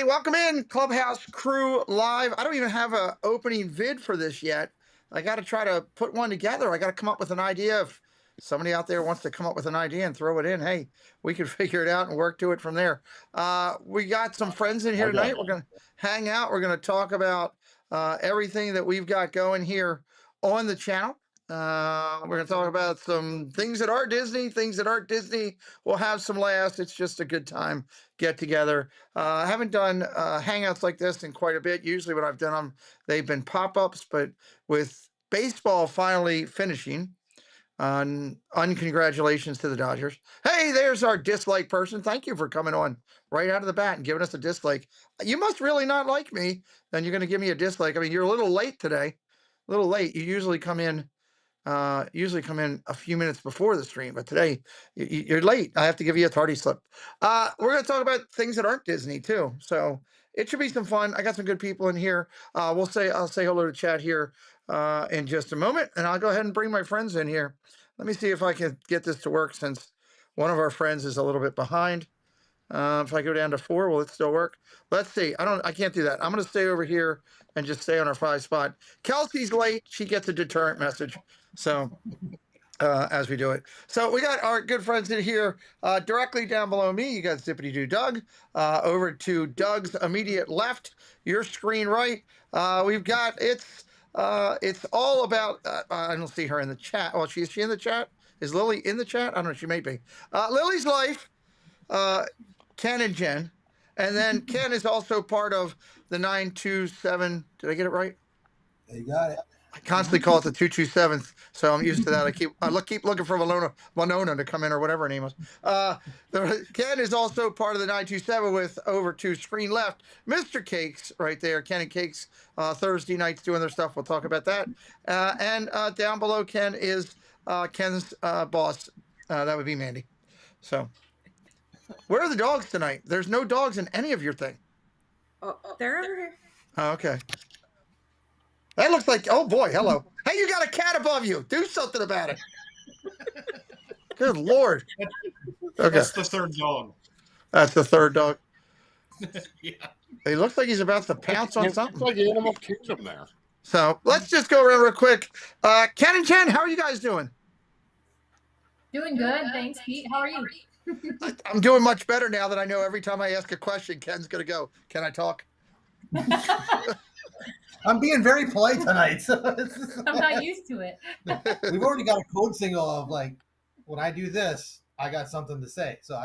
everybody. Welcome in Clubhouse Crew Live. I don't even have a opening vid for this yet. I got to try to put one together. I got to come up with an idea. If somebody out there wants to come up with an idea and throw it in, hey, we can figure it out and work to it from there. We got some friends in here tonight. We're going to hang out. We're going to talk about everything that we've got going here on the channel. We're going to talk about some things that are Disney, things that aren't Disney. We'll have some laughs. It's just a good time get together. I haven't done hangouts like this in quite a bit. Usually when I've done them, they've been pop-ups, but with baseball finally finishing, uncongratulations to the Dodgers. Hey, there's our dislike person. Thank you for coming on right out of the bat and giving us a dislike. You must really not like me. Then you're going to give me a dislike. I mean, you're a little late today. A little late. You usually come in a few minutes before the stream, but today you're late. I have to give you a tardy slip. We're going to talk about things that aren't Disney too, so it should be some fun. I got some good people in here. I'll say hello to chat here in just a moment, and I'll go ahead and bring my friends in here. Let me see if I can get this to work, since one of our friends is a little bit behind. If I go down to 4, will it still work? Let's see. I can't do that. I'm going to stay over here and just stay on our 5 spot. Kelsey's late. She gets a deterrent message. So as we do it. So we got our good friends in here directly down below me. You got Zippity Doo Doug. Over to Doug's immediate left, your screen right. We've got it's all about I don't see her in the chat. Oh, is she in the chat? Is Lily in the chat? I don't know. She may be. Lily's life. Ken and Jen. And then Ken is also part of the 927. Did I get it right? You got it. I constantly call it the 227th, so I'm used to that. I keep looking for Winona to come in, or whatever her name was. Ken is also part of the 927 with over to screen left, Mr. Cakes right there. Ken and Cakes Thursday nights doing their stuff. We'll talk about that. And down below Ken is Ken's boss. That would be Mandy. So where are the dogs tonight? There's no dogs in any of your thing. Oh, they're over here. Oh, okay. That looks like, oh boy, hello. Hey, you got a cat above you. Do something about it. Good Lord. Okay. That's the third dog. That's the third dog. Yeah. He looks like he's about to pounce on something. It's like Animal Kingdom there. So let's just go around real quick. Ken and Jen, how are you guys doing? Doing good, thanks, Pete. How are you? I'm doing much better now that I know every time I ask a question, Ken's going to go, can I talk? I'm being very polite tonight. So I'm not used to it. We've already got a code signal of like, when I do this, I got something to say. So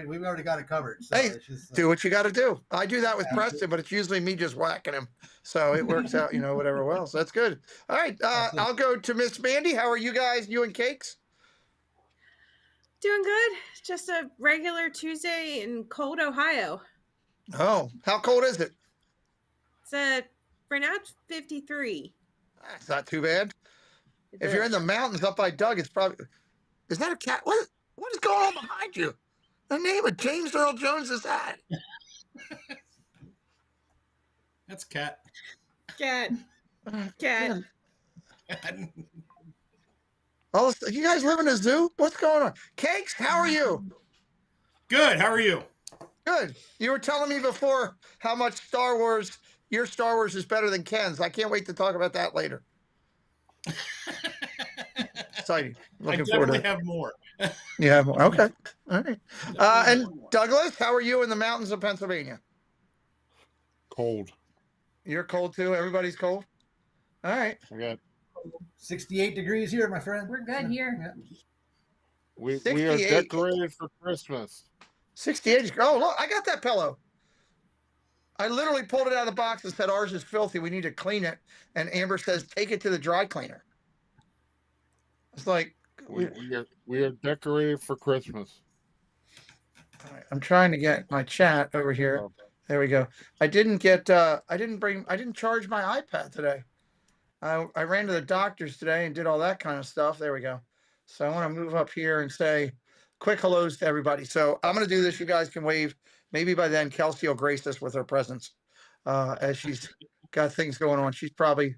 we've already got it covered. So hey, it's just, do what you got to do. I do that with Preston, but it's usually me just whacking him. So it works out, whatever. Well, so that's good. All right. I'll go to Miss Mandy. How are you guys? You and Cakes? Doing good. Just a regular Tuesday in cold Ohio. Oh, how cold is it? It's right now it's 53. That's not too bad. If you're in the mountains up by Doug, it's probably. Is that a cat? What is going on behind you? The name of James Earl Jones is that? That's Cat. Cat. Oh, you guys live in a zoo? What's going on? Cakes, how are you? Good. How are you? Good. You were telling me before how much your Star Wars is better than Ken's. I can't wait to talk about that later. Exciting. Looking forward to it. Have more. You have more. Okay. All right. And Douglas, how are you in the mountains of Pennsylvania? Cold. You're cold too? Everybody's cold? All right. I got 68 degrees here, my friend. We're good here. we are decorated for Christmas. 68. Oh, look, I got that pillow. I literally pulled it out of the box and said, ours is filthy. We need to clean it. And Amber says, take it to the dry cleaner. It's like, We are decorated for Christmas. all right, I'm trying to get my chat over here. There we go. I didn't charge my iPad today. I ran to the doctor's today and did all that kind of stuff. There we go. So I want to move up here and say quick hellos to everybody. So I'm going to do this. You guys can wave. Maybe by then Kelsey will grace us with her presence as she's got things going on. She's probably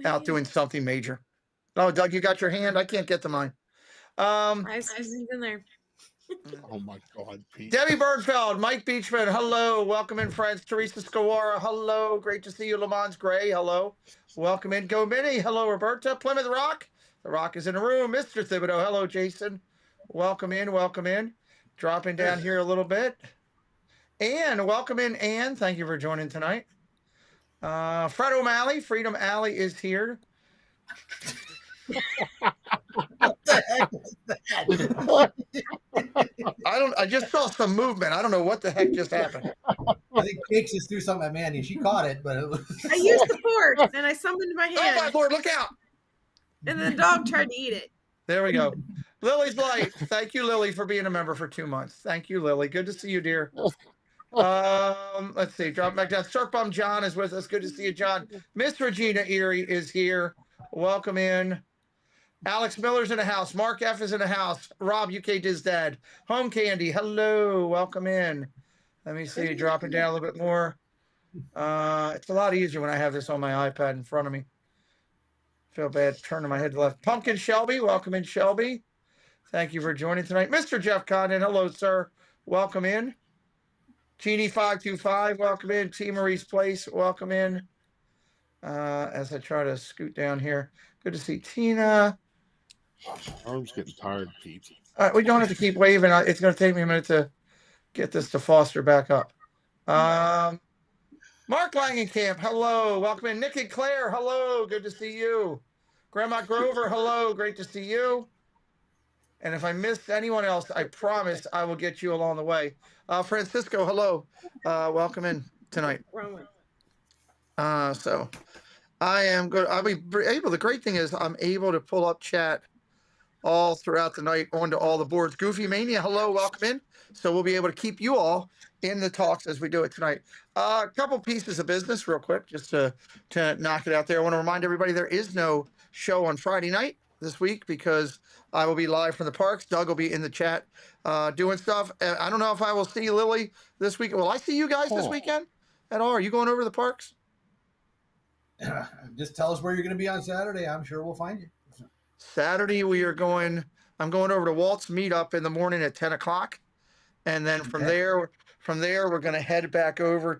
out doing something major. Oh, Doug, you got your hand? I can't get to mine. I have something in there. Oh my God, Pete. Debbie Birdfeld, Mike Beachman, hello. Welcome in, friends. Teresa Scawara, hello. Great to see you. Lamont Gray, hello. Welcome in, Go Minnie. Hello, Roberta. Plymouth Rock. The Rock is in the room. Mr. Thibodeau, hello, Jason. Welcome in, welcome in. Dropping down here a little bit. Ann, welcome in, Ann. Thank you for joining tonight. Fred O'Malley, Freedom Alley is here. What the heck was that? I just saw some movement. I don't know what the heck just happened. I think Cakes just threw something at Mandy. She caught it, but it was. I used the fork and I summoned my Oh my hand, Lord, look out. and the dog tried to eat it. There we go. Lily's Light. Thank you, Lily, for being a member for 2 months. Thank you, Lily. Good to see you, dear. Let's see. Drop back down. Surf Bum John is with us. Good to see you, John. Miss Regina Erie is here. Welcome in. Alex Miller's in the house. Mark F is in the house. Rob, UK Diz Dad. Home Candy. Hello. Welcome in. Let me see. Dropping down a little bit more. It's a lot easier when I have this on my iPad in front of me. Feel bad turning my head to the left. Pumpkin Shelby. Welcome in, Shelby. Thank you for joining tonight. Mr. Jeff Condon. Hello, sir. Welcome in. Genie 525, welcome in. T. Marie's Place, welcome in. As I try to scoot down here. Good to see Tina. Arm's getting tired, Pete. All right, we don't have to keep waving. It's going to take me a minute to get this to foster back up. Mark Langenkamp, hello. Welcome in. Nick and Claire, hello. Good to see you. Grandma Grover, hello. Great to see you. And if I missed anyone else, I promise I will get you along the way. Francisco, hello. Welcome in tonight. So I am good. I'll be able. The great thing is I'm able to pull up chat all throughout the night onto all the boards. Goofy Mania, hello. Welcome in. So we'll be able to keep you all in the talks as we do it tonight. A couple pieces of business real quick, just to knock it out there. I want to remind everybody there is no show on Friday night this week because I will be live from the parks. Doug will be in the chat doing stuff. I don't know if I will see Lily this week. Will I see you guys this weekend at all? Are you going over to the parks? Just tell us where you're going to be on Saturday. I'm sure we'll find you. Saturday, I'm going over to Walt's meetup in the morning at 10 o'clock. And then from there, we're going to head back over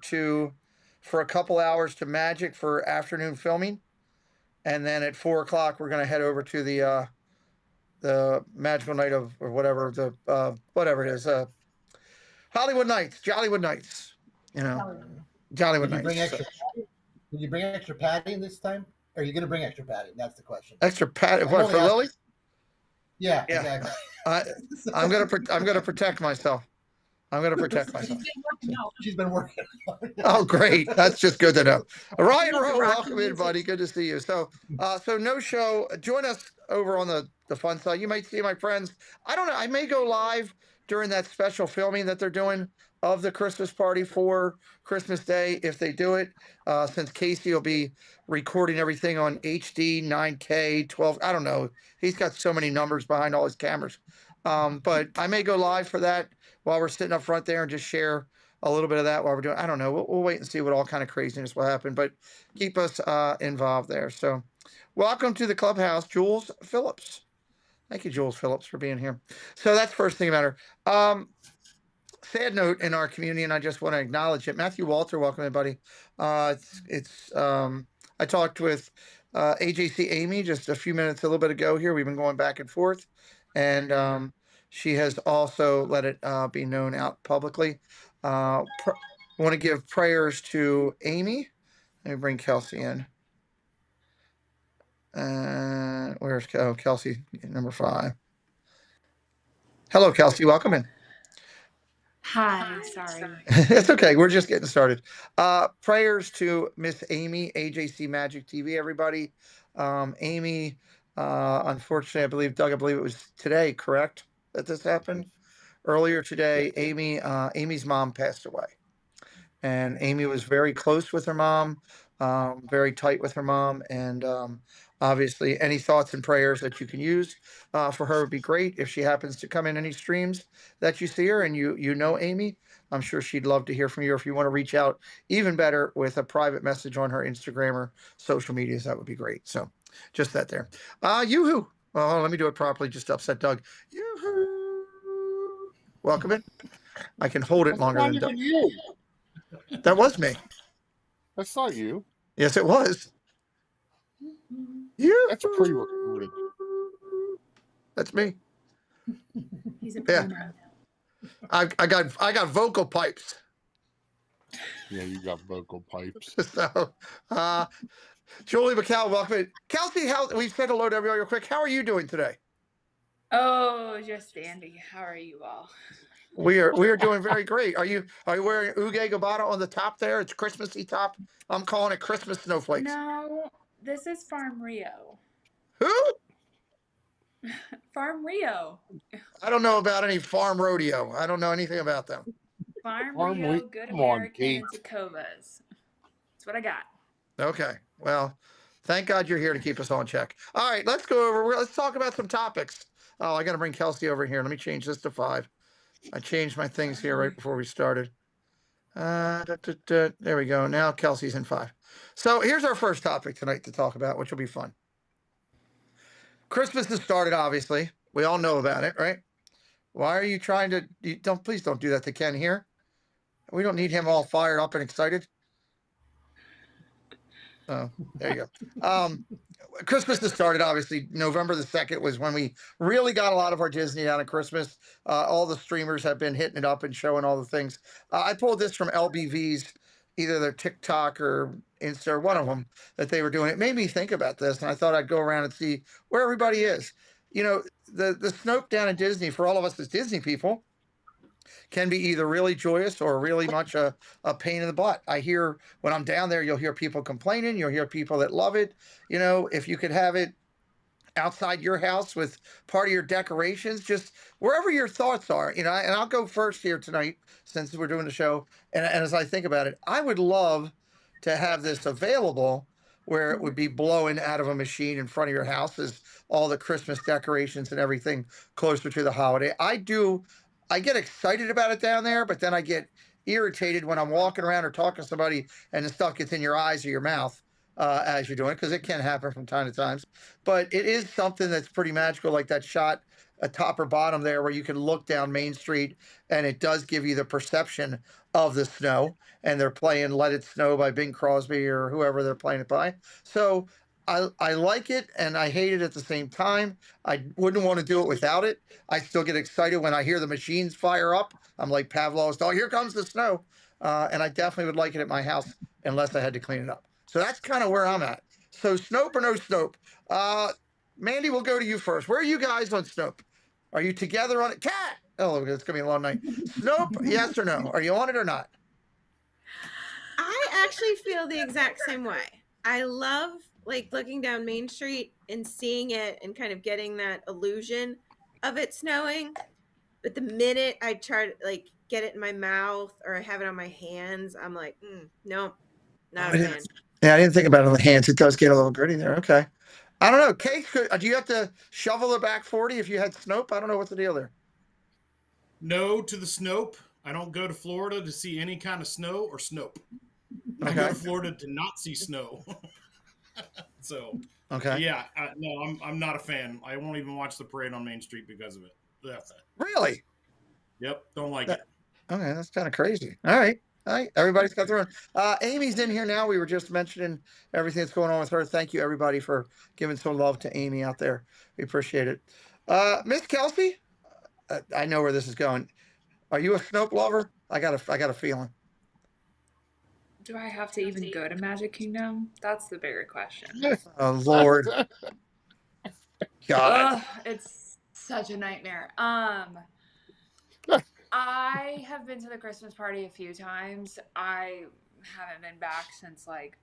for a couple hours to Magic for afternoon filming. And then at 4 o'clock, we're going to head over to the magical night of, or whatever, whatever it is, Hollywood Nights, Jollywood Nights, Jollywood Nights. Did you bring extra padding this time? Or are you going to bring extra padding? That's the question. Extra padding? What, for Lily? Yeah, exactly. I'm gonna protect myself. She's been working. Oh, great. That's just good to know. Ryan Rowe, welcome in, buddy. Good to see you. So no show. Join us over on the fun side. You might see my friends. I don't know. I may go live during that special filming that they're doing of the Christmas party for Christmas Day if they do it. Since Casey will be recording everything on HD, 9K, 12. I don't know. He's got so many numbers behind all his cameras. But I may go live for that while we're sitting up front there and just share a little bit of that while we're doing. I don't know. We'll wait and see what all kind of craziness will happen, but keep us involved there. So welcome to the Clubhouse, Jules Phillips. Thank you, Jules Phillips, for being here. So that's first thing about her. Sad note in our community, and I just want to acknowledge it. Matthew Walter, welcome everybody. I talked with AJC Amy just a little bit ago here. We've been going back and forth, and she has also let it be known out publicly. I want to give prayers to Amy. Let me bring Kelsey in. Where's Kelsey, number 5? Hello, Kelsey. Welcome in. Hi, sorry. It's okay. We're just getting started. Prayers to Miss Amy, AJC Magic TV, everybody. Amy, unfortunately, I believe it was today, correct, that this happened? Earlier today, Amy's mom passed away. And Amy was very close with her mom, very tight with her mom. And obviously, any thoughts and prayers that you can use for her would be great. If she happens to come in any streams that you see her and you know Amy, I'm sure she'd love to hear from you. If you want to reach out, even better, with a private message on her Instagram or social medias, that would be great. So just that there. Yoo-hoo. Oh, let me do it properly. Just upset Doug. Yoo-hoo. welcome it. I can hold it That's longer not than even you. that was me. That's not you. Yes, it was. You. That's pre-recorded. That's me. He's a Yeah. pro now. I got vocal pipes. Yeah, you got vocal pipes. So, Julie McCall, welcome. Kelsey, we said hello to everybody real quick. How are you doing today? Oh, just dandy. How are you all? We are doing very great. Are you wearing Uge Gabbana on the top there? It's Christmassy top. I'm calling it Christmas snowflakes. No, this is Farm Rio. Who? Farm Rio. I don't know about any farm rodeo. I don't know anything about them. Farm Farm Rio, Rio- Good come on, American, Kate. and Tacovas. That's what I got. Okay. Well, thank God you're here to keep us on check. All right, let's go over. Let's talk about some topics. Oh, I got to bring Kelsey over here. Let me change this to 5. I changed my things here right before we started. There we go. Now Kelsey's in 5. So here's our first topic tonight to talk about, which will be fun. Christmas has started, obviously. We all know about it, right? Why are you trying to? Please don't do that to Ken here. We don't need him all fired up and excited. Oh, there you go. Christmas has started, obviously. November the 2nd was when we really got a lot of our Disney out of Christmas. All the streamers have been hitting it up and showing all the things. I pulled this from LBV's, either their TikTok or Insta, or one of them that they were doing. It made me think about this, and I thought I'd go around and see where everybody is. You know, the Snoke down in Disney, for all of us as Disney people, can be either really joyous or really much a pain in the butt. I hear when I'm down there, you'll hear people complaining. You'll hear people that love it. You know, if you could have it outside your house with part of your decorations, just wherever your thoughts are, you know, and I'll go first here tonight since we're doing the show. And as I think about it, I would love to have this available where it would be blowing out of a machine in front of your house as all the Christmas decorations and everything closer to the holiday. I get excited about it down there, but then I get irritated when I'm walking around or talking to somebody and the stuff gets in your eyes or your mouth as you're doing it, because it can happen from time to time. But it is something that's pretty magical, like that shot at top or bottom there where you can look down Main Street and it does give you the perception of the snow. And they're playing Let It Snow by Bing Crosby or whoever they're playing it by. So I like it and I hate it at the same time. I wouldn't want to do it without it. I still get excited when I hear the machines fire up. I'm like Pavlov's dog, here comes the snow. And I definitely would like it at my house unless I had to clean it up. So that's kind of where I'm at. So Snope or no Snope? Mandy, we'll go to you first. Where are you guys on Snope? Are you together on it? Cat! Oh, it's going to be a long night. Snope, yes or no? Are you on it or not? I actually feel the exact same way. I love like looking down Main Street and seeing it and kind of getting that illusion of it snowing. But the minute I try to like get it in my mouth or I have it on my hands, I'm like, no, not a fan. Yeah, I didn't think about it on the hands. It does get a little gritty there. Okay. I don't know. Cake, do you have to shovel the back 40 if you had Snope? I don't know what's the deal there. No to the Snope. I don't go to Florida to see any kind of snow or Snope. I Okay. go to Florida to not see snow. So, Okay. yeah, no, I'm not a fan. I won't even watch the parade on Main Street because of it. That's it. Really? Yep, don't like it. Okay, that's kind of crazy. All right. All right. Everybody's got their own. Amy's in here now. We were just mentioning everything that's going on with her. Thank you, everybody, for giving some love to Amy out there. We appreciate it. Miss Kelsey, I know where this is going. Are you a Snope lover? I got a feeling. Do I have to even go to Magic Kingdom? That's the bigger question. Oh Lord, God. Ugh, it's such a nightmare. I have been to the Christmas party a few times. I haven't been back since like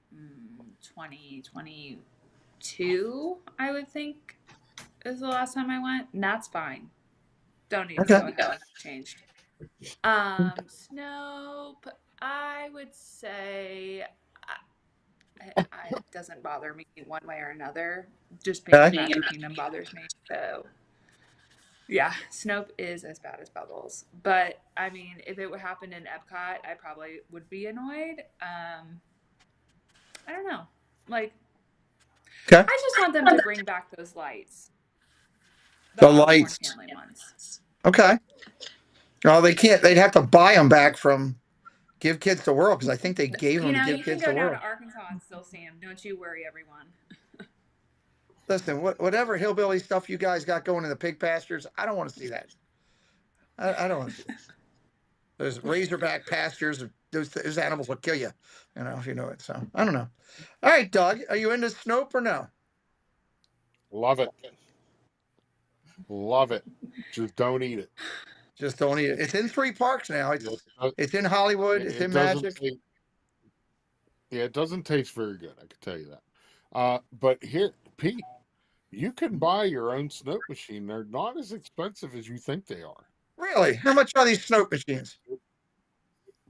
2022, I would think is the last time I went. And that's fine. Don't need to go ahead and change. Snope, I would say it doesn't bother me one way or another. Just being in Magic Kingdom bothers me. So, yeah, Snope is as bad as Bubbles. But, I mean, if it would happen in Epcot, I probably would be annoyed. I don't know. Like, I just want them to bring back those lights. The lights. Family ones. Okay. Oh, they can't. They'd have to buy them back from Give Kids the World, because I think they gave them to Give You can Kids the go down World. to Arkansas and still see them. Don't you worry, everyone. Listen, whatever hillbilly stuff you guys got going in the pig pastures, I don't want to see that. I don't want to see that. There's razorback pastures. Those animals will kill you, if you know it. So I don't know. All right, Doug, are you into Snope or no? Love it. Love it. Just don't eat it. Just don't eat it. It's in 3 parks now. It's in Hollywood. It's in Magic. It doesn't taste very good. I can tell you that. But here, Pete, you can buy your own Snope machine. They're not as expensive as you think they are. Really? How much are these Snope machines?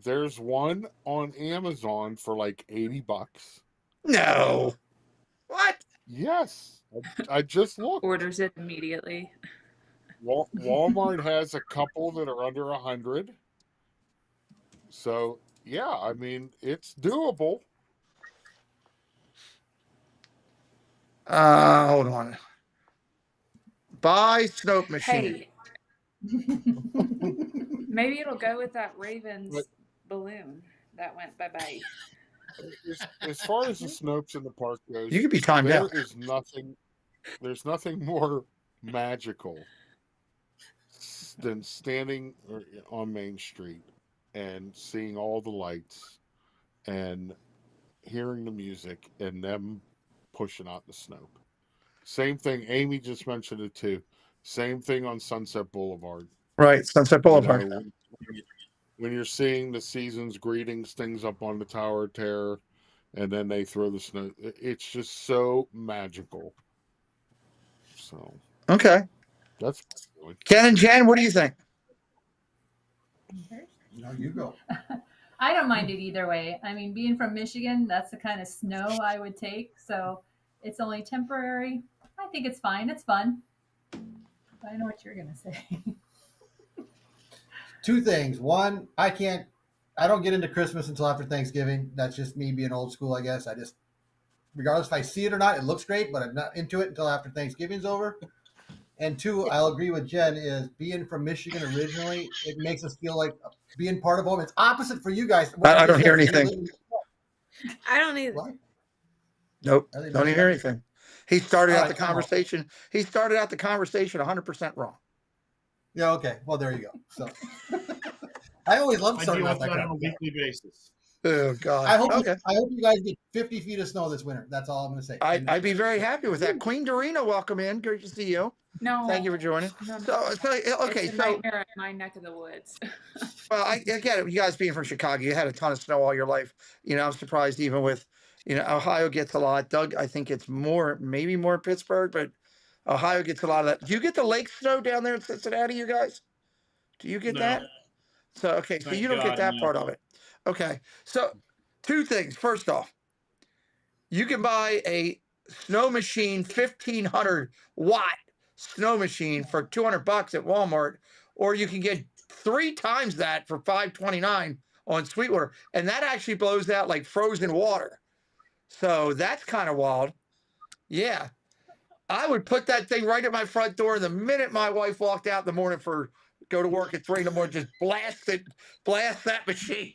There's one on Amazon for like $80. No. What? Yes, I just looked. Orders it immediately. Walmart has a couple that are under 100. So yeah, I mean it's doable. Hold on. Buy Snope machine. Hey, maybe it'll go with that Ravens balloon that went bye-bye. As far as the Snopes in the park goes, You could be timed out. There's nothing more magical than standing on Main Street and seeing all the lights and hearing the music and them pushing out the Snope. Same thing. Amy just mentioned it too. Same thing on Sunset Boulevard. Right, Sunset Boulevard. When you're seeing the season's greetings things up on the Tower of Terror, and then they throw the snow, it's just so magical. So okay, that's Ken and Jen. What do you think? No, you go. I don't mind it either way. I mean, being from Michigan, that's the kind of snow I would take. So it's only temporary. I think it's fine. It's fun. I know what you're going to say. 2 things. One, I don't get into Christmas until after Thanksgiving. That's just me being old school, I guess. Regardless if I see it or not, it looks great, but I'm not into it until after Thanksgiving's over. And 2, I'll agree with Jen, is being from Michigan originally, it makes us feel like being part of home. It's opposite for you guys. I don't hear anything. I don't either. What? Nope, don't even hear anything. He started out the conversation. He started out the conversation 100% wrong. Yeah, okay. Well, there you go. So I always love I starting deal out with that that on a kind weekly basis. Oh God. I hope Okay. I hope you guys get 50 feet of snow this winter. That's all I'm going to say. I'd be very happy with that. Queen Dorina, welcome in. Great to see you. No. Thank you for joining. No, So okay, it's a nightmare in my neck of the woods. well, I get it. You guys being from Chicago, you had a ton of snow all your life. I'm surprised even with, Ohio gets a lot. Doug, I think it's maybe more Pittsburgh, but Ohio gets a lot of that. Do you get the lake snow down there in Cincinnati, you guys? Do you get that? So, okay, so Thank you don't get God, that no. part of it. Okay, so 2 things. First off, you can buy a snow machine, 1,500 watt snow machine for $200 at Walmart, or you can get 3 times that for $5.29 on Sweetwater, and that actually blows out like frozen water. So that's kind of wild. Yeah, I would put that thing right at my front door the minute my wife walked out in the morning for go to work at 3 in the morning. Just blast that machine.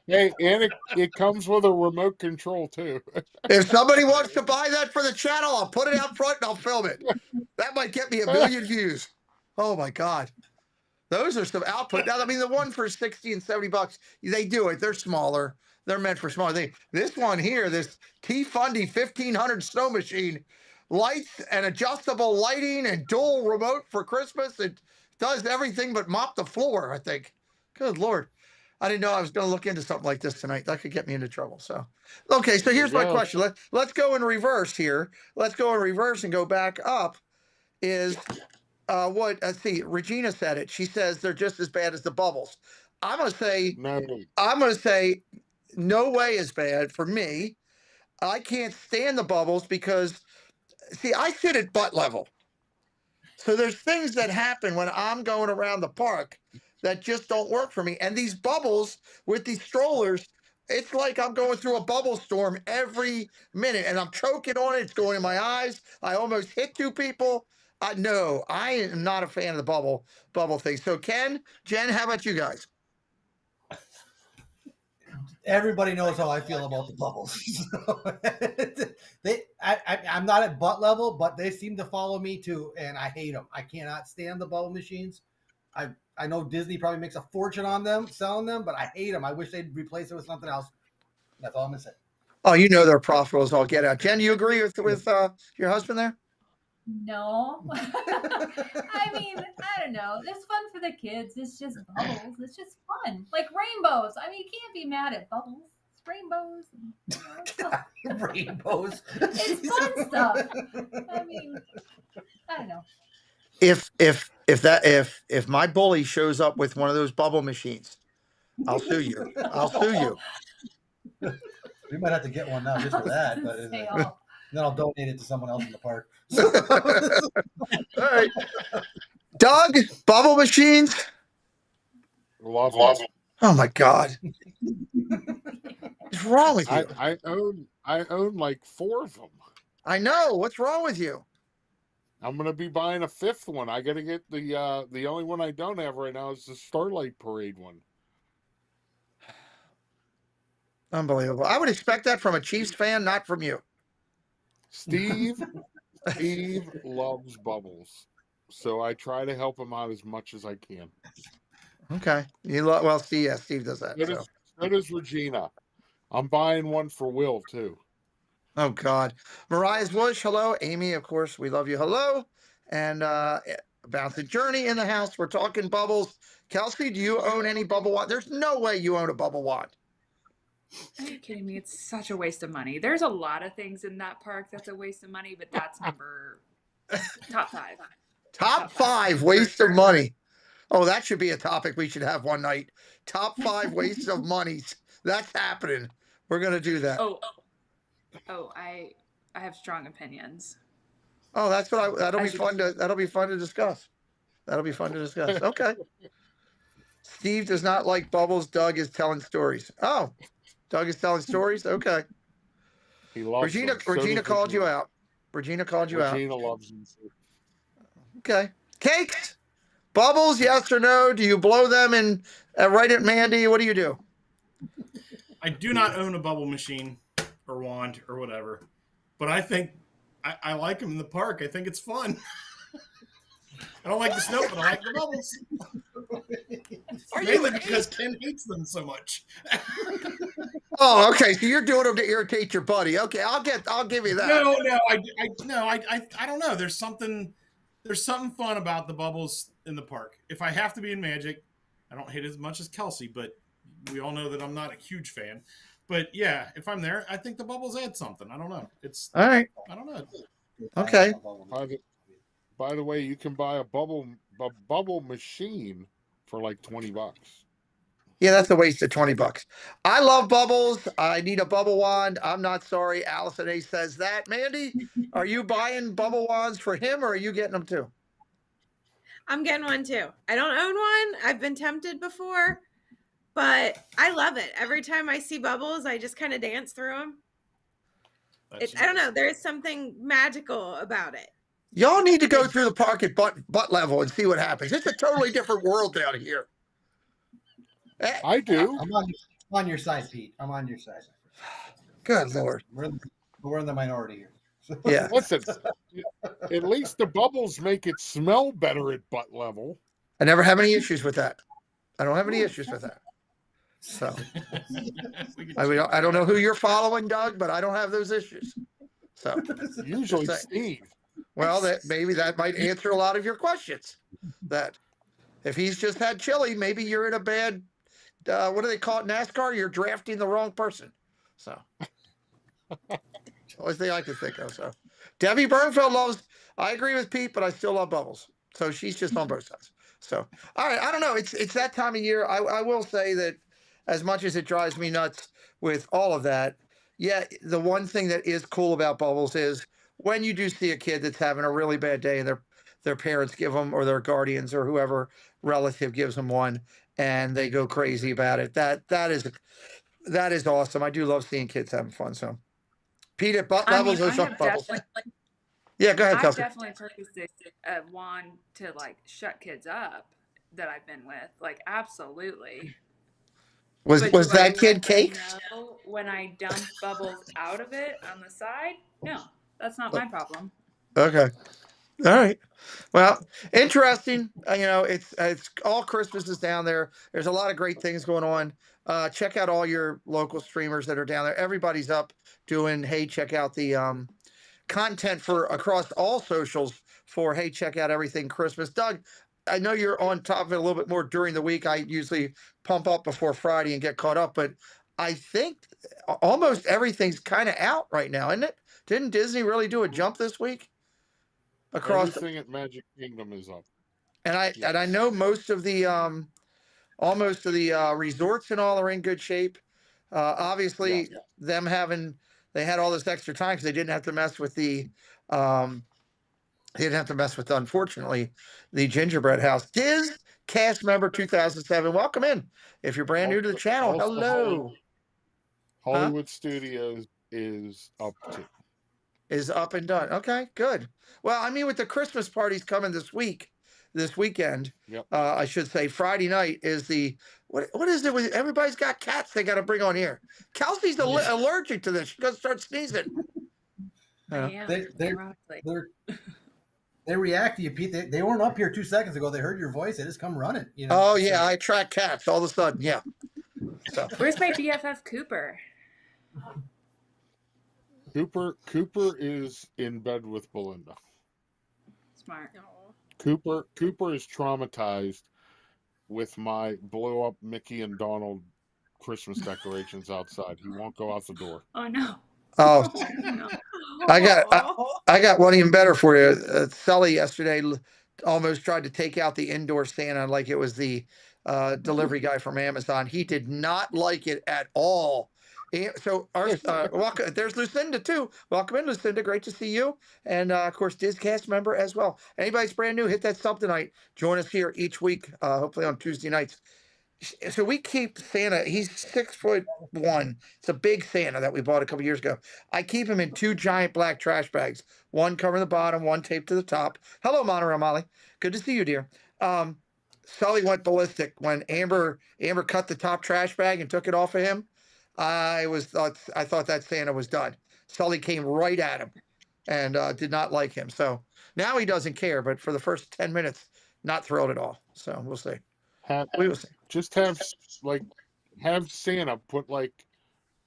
it comes with a remote control too. If somebody wants to buy that for the channel, I'll put it out front and I'll film it. That might get me 1 million views. Oh my God. Those are some output. Now, I mean, the one for 60 and $70, they do it. They're smaller. They're meant for smaller things. This one here, this T-Fundy 1,500 snow machine, lights and adjustable lighting and dual remote for Christmas. It does everything but mop the floor, I think. Good Lord. I didn't know I was going to look into something like this tonight. That could get me into trouble. So, okay. So here's my question. Let's go in reverse here. Let's go in reverse and go back up. Let's see. Regina said it. She says they're just as bad as the bubbles. I'm going to say no way is bad for me. I can't stand the bubbles because, see, I sit at butt level. So there's things that happen when I'm going around the park that just don't work for me. And these bubbles with these strollers, it's like I'm going through a bubble storm every minute and I'm choking on it. It's going in my eyes. I almost hit 2 people. No, I am not a fan of the bubble thing. So Ken, Jen, how about you guys? Everybody knows how I feel about the bubbles. I'm not at butt level, but they seem to follow me too, and I hate them. I cannot stand the bubble machines. I know Disney probably makes a fortune on them selling them, but I hate them. I wish they'd replace it with something else. That's all I'm gonna say. Oh, you know they're profitable as all get out. Jen, you agree with your husband there? No. I mean, I don't know. It's fun for the kids. It's just bubbles. It's just fun. Like rainbows. I mean, you can't be mad at bubbles. It's rainbows. Rainbows. It's fun stuff. I mean, I don't know. If my bully shows up with one of those bubble machines, I'll sue you. I'll sue you. We might have to get one now just for that, but Say then all. I'll donate it to someone else in the park. All right. Doug, bubble machines. Love it. Oh my God. What's wrong with you? I own like 4 of them. I know. What's wrong with you? I'm gonna be buying a 5th one. I gotta get the only one I don't have right now is the Starlight Parade one. Unbelievable. I would expect that from a Chiefs fan, not from you. Steve loves bubbles, so I try to help him out as much as I can. Okay. Well, Steve does that. So does Regina. I'm buying one for Will too. Oh God. Mariah's Bush, hello. Amy, of course, we love you. Hello. And about the journey in the house, we're talking bubbles. Kelsey, do you own any bubble wand? There's no way you own a bubble wand. Are you kidding me? It's such a waste of money. There's a lot of things in that park that's a waste of money, but that's number top 5. Top 5 waste of money. Oh, that should be a topic we should have one night. Top 5 wastes of money. That's happening. We're gonna do that. I have strong opinions. Oh, that's what that'll be fun to discuss. That'll be fun to discuss. Okay. Steve does not like bubbles. Doug is telling stories. Oh, Doug is telling stories. Okay. He loves Regina. them. So Regina does called you out. Regina called you out. Regina loves them too. Okay. Cakes. Bubbles. Yes or no? Do you blow them and right at Mandy? What do you do? I do not own a bubble machine or wand or whatever, but I think I like them in the park. I think it's fun. I don't like the snow, but I like the bubbles. Mainly because Ken hates them so much. Oh, okay. So you're doing them to irritate your buddy. Okay, I'll give you that. No, I don't know. There's something fun about the bubbles in the park. If I have to be in Magic, I don't hate it as much as Kelsey, but we all know that I'm not a huge fan. But yeah, if I'm there, I think the bubbles add something. I don't know. It's all right. I don't know. Okay. By the way, you can buy a bubble machine for like $20. Yeah, that's a waste of $20. I love bubbles. I need a bubble wand. I'm not sorry. Allison A says that. Mandy, are you buying bubble wands for him or are you getting them too? I'm getting one too. I don't own one. I've been tempted before, but I love it. Every time I see bubbles, I just kind of dance through them. I don't know. There's something magical about it. Y'all need to go through the park at butt level and see what happens. It's a totally different world down here. I do. I'm on your side, Pete. I'm on your side. Good Lord. We're in the minority here. Yeah. Listen, at least the bubbles make it smell better at butt level. I never have any issues with that. I don't have any issues with that. So I don't know who you're following, Doug, but I don't have those issues. So usually Steve. Well, maybe that might answer a lot of your questions. That if he's just had chili, maybe you're in a bad what do they call it, NASCAR? You're drafting the wrong person. So only thing I could think of. So Debbie Burnfeld loves. I agree with Pete, but I still love bubbles. So she's just on both sides. So all right, I don't know. It's that time of year. I will say that as much as it drives me nuts with all of that, yeah, the one thing that is cool about bubbles is when you do see a kid that's having a really bad day and their parents give them, or their guardians or whoever relative gives them one, and they go crazy about it. That is awesome. I do love seeing kids having fun. So Pete, at butt levels, those bubbles. Yeah, go ahead, I've Kelsey. definitely purchased a wand to like shut kids up that I've been with. Like, absolutely. Was But do I that kid let them caked? know when I dump bubbles out of it on the side? No, that's not my problem. Okay. All right. Well, interesting. It's all Christmases down there. There's a lot of great things going on. Check out all your local streamers that are down there. Everybody's up doing. Hey, check out the content for across all socials for. Hey, check out everything Christmas. Doug, I know you're on top of it a little bit more during the week. I usually pump up before Friday and get caught up, but I think almost everything's kind of out right now, isn't it? Didn't Disney really do a jump this week across? Everything at Magic Kingdom is up. And I Yes. know most of the almost of the resorts and all are in good shape. Obviously, Yeah. them having they had all this extra time because they didn't have to mess with the they didn't have to mess with, unfortunately, the gingerbread house. Diz cast member 2007. Welcome in. If you're brand new to the channel, Also, hello. Hollywood Studios is up too. Is up and done. Okay, good. Well, I mean, with the Christmas parties coming this weekend, Yep. I should say Friday night is the what is it with everybody's got cats they got to bring on here. Kelsey's allergic to this. She's gonna start sneezing. I am. They react to you, Pete. They weren't up here 2 seconds ago. They heard your voice. They just come running. Oh yeah, I attract cats all of a sudden. Yeah. So where's my BFF Cooper? Cooper is in bed with Belinda. Smart. Cooper is traumatized with my blow up Mickey and Donald Christmas decorations outside. He won't go out the door. Oh no. Oh, no. I got one even better for you. Sully yesterday almost tried to take out the indoor Santa like it was the delivery guy from Amazon. He did not like it at all. So welcome. There's Lucinda too. Welcome in, Lucinda. Great to see you. And of course, Dizcast member as well. Anybody's brand new, hit that sub tonight. Join us here each week, hopefully on Tuesday nights. So we keep Santa. He's 6'1". It's a big Santa that we bought a couple years ago. I keep him in 2 giant black trash bags. One covering the bottom, one taped to the top. Hello, Monterey Molly. Good to see you, dear. Sully went ballistic when Amber cut the top trash bag and took it off of him. I thought that Santa was done. Sully came right at him and did not like him. So now he doesn't care. But for the first 10 minutes, not thrilled at all. So we'll see. We will see. Just have Santa put like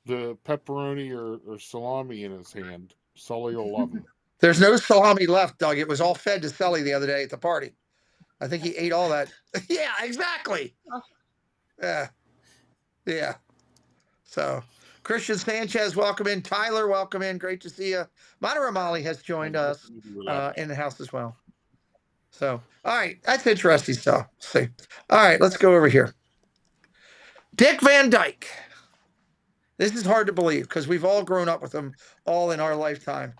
the pepperoni or salami in his hand. Sully will love him. There's no salami left, Doug. It was all fed to Sully the other day at the party. I think he ate all that. Yeah, exactly. Yeah. So, Christian Sanchez, welcome in. Tyler, welcome in. Great to see you. Monterey Molly has joined us in the house as well. So, all right, that's interesting stuff. Let's see. All right, let's go over here. Dick Van Dyke. This is hard to believe because we've all grown up with him all in our lifetime.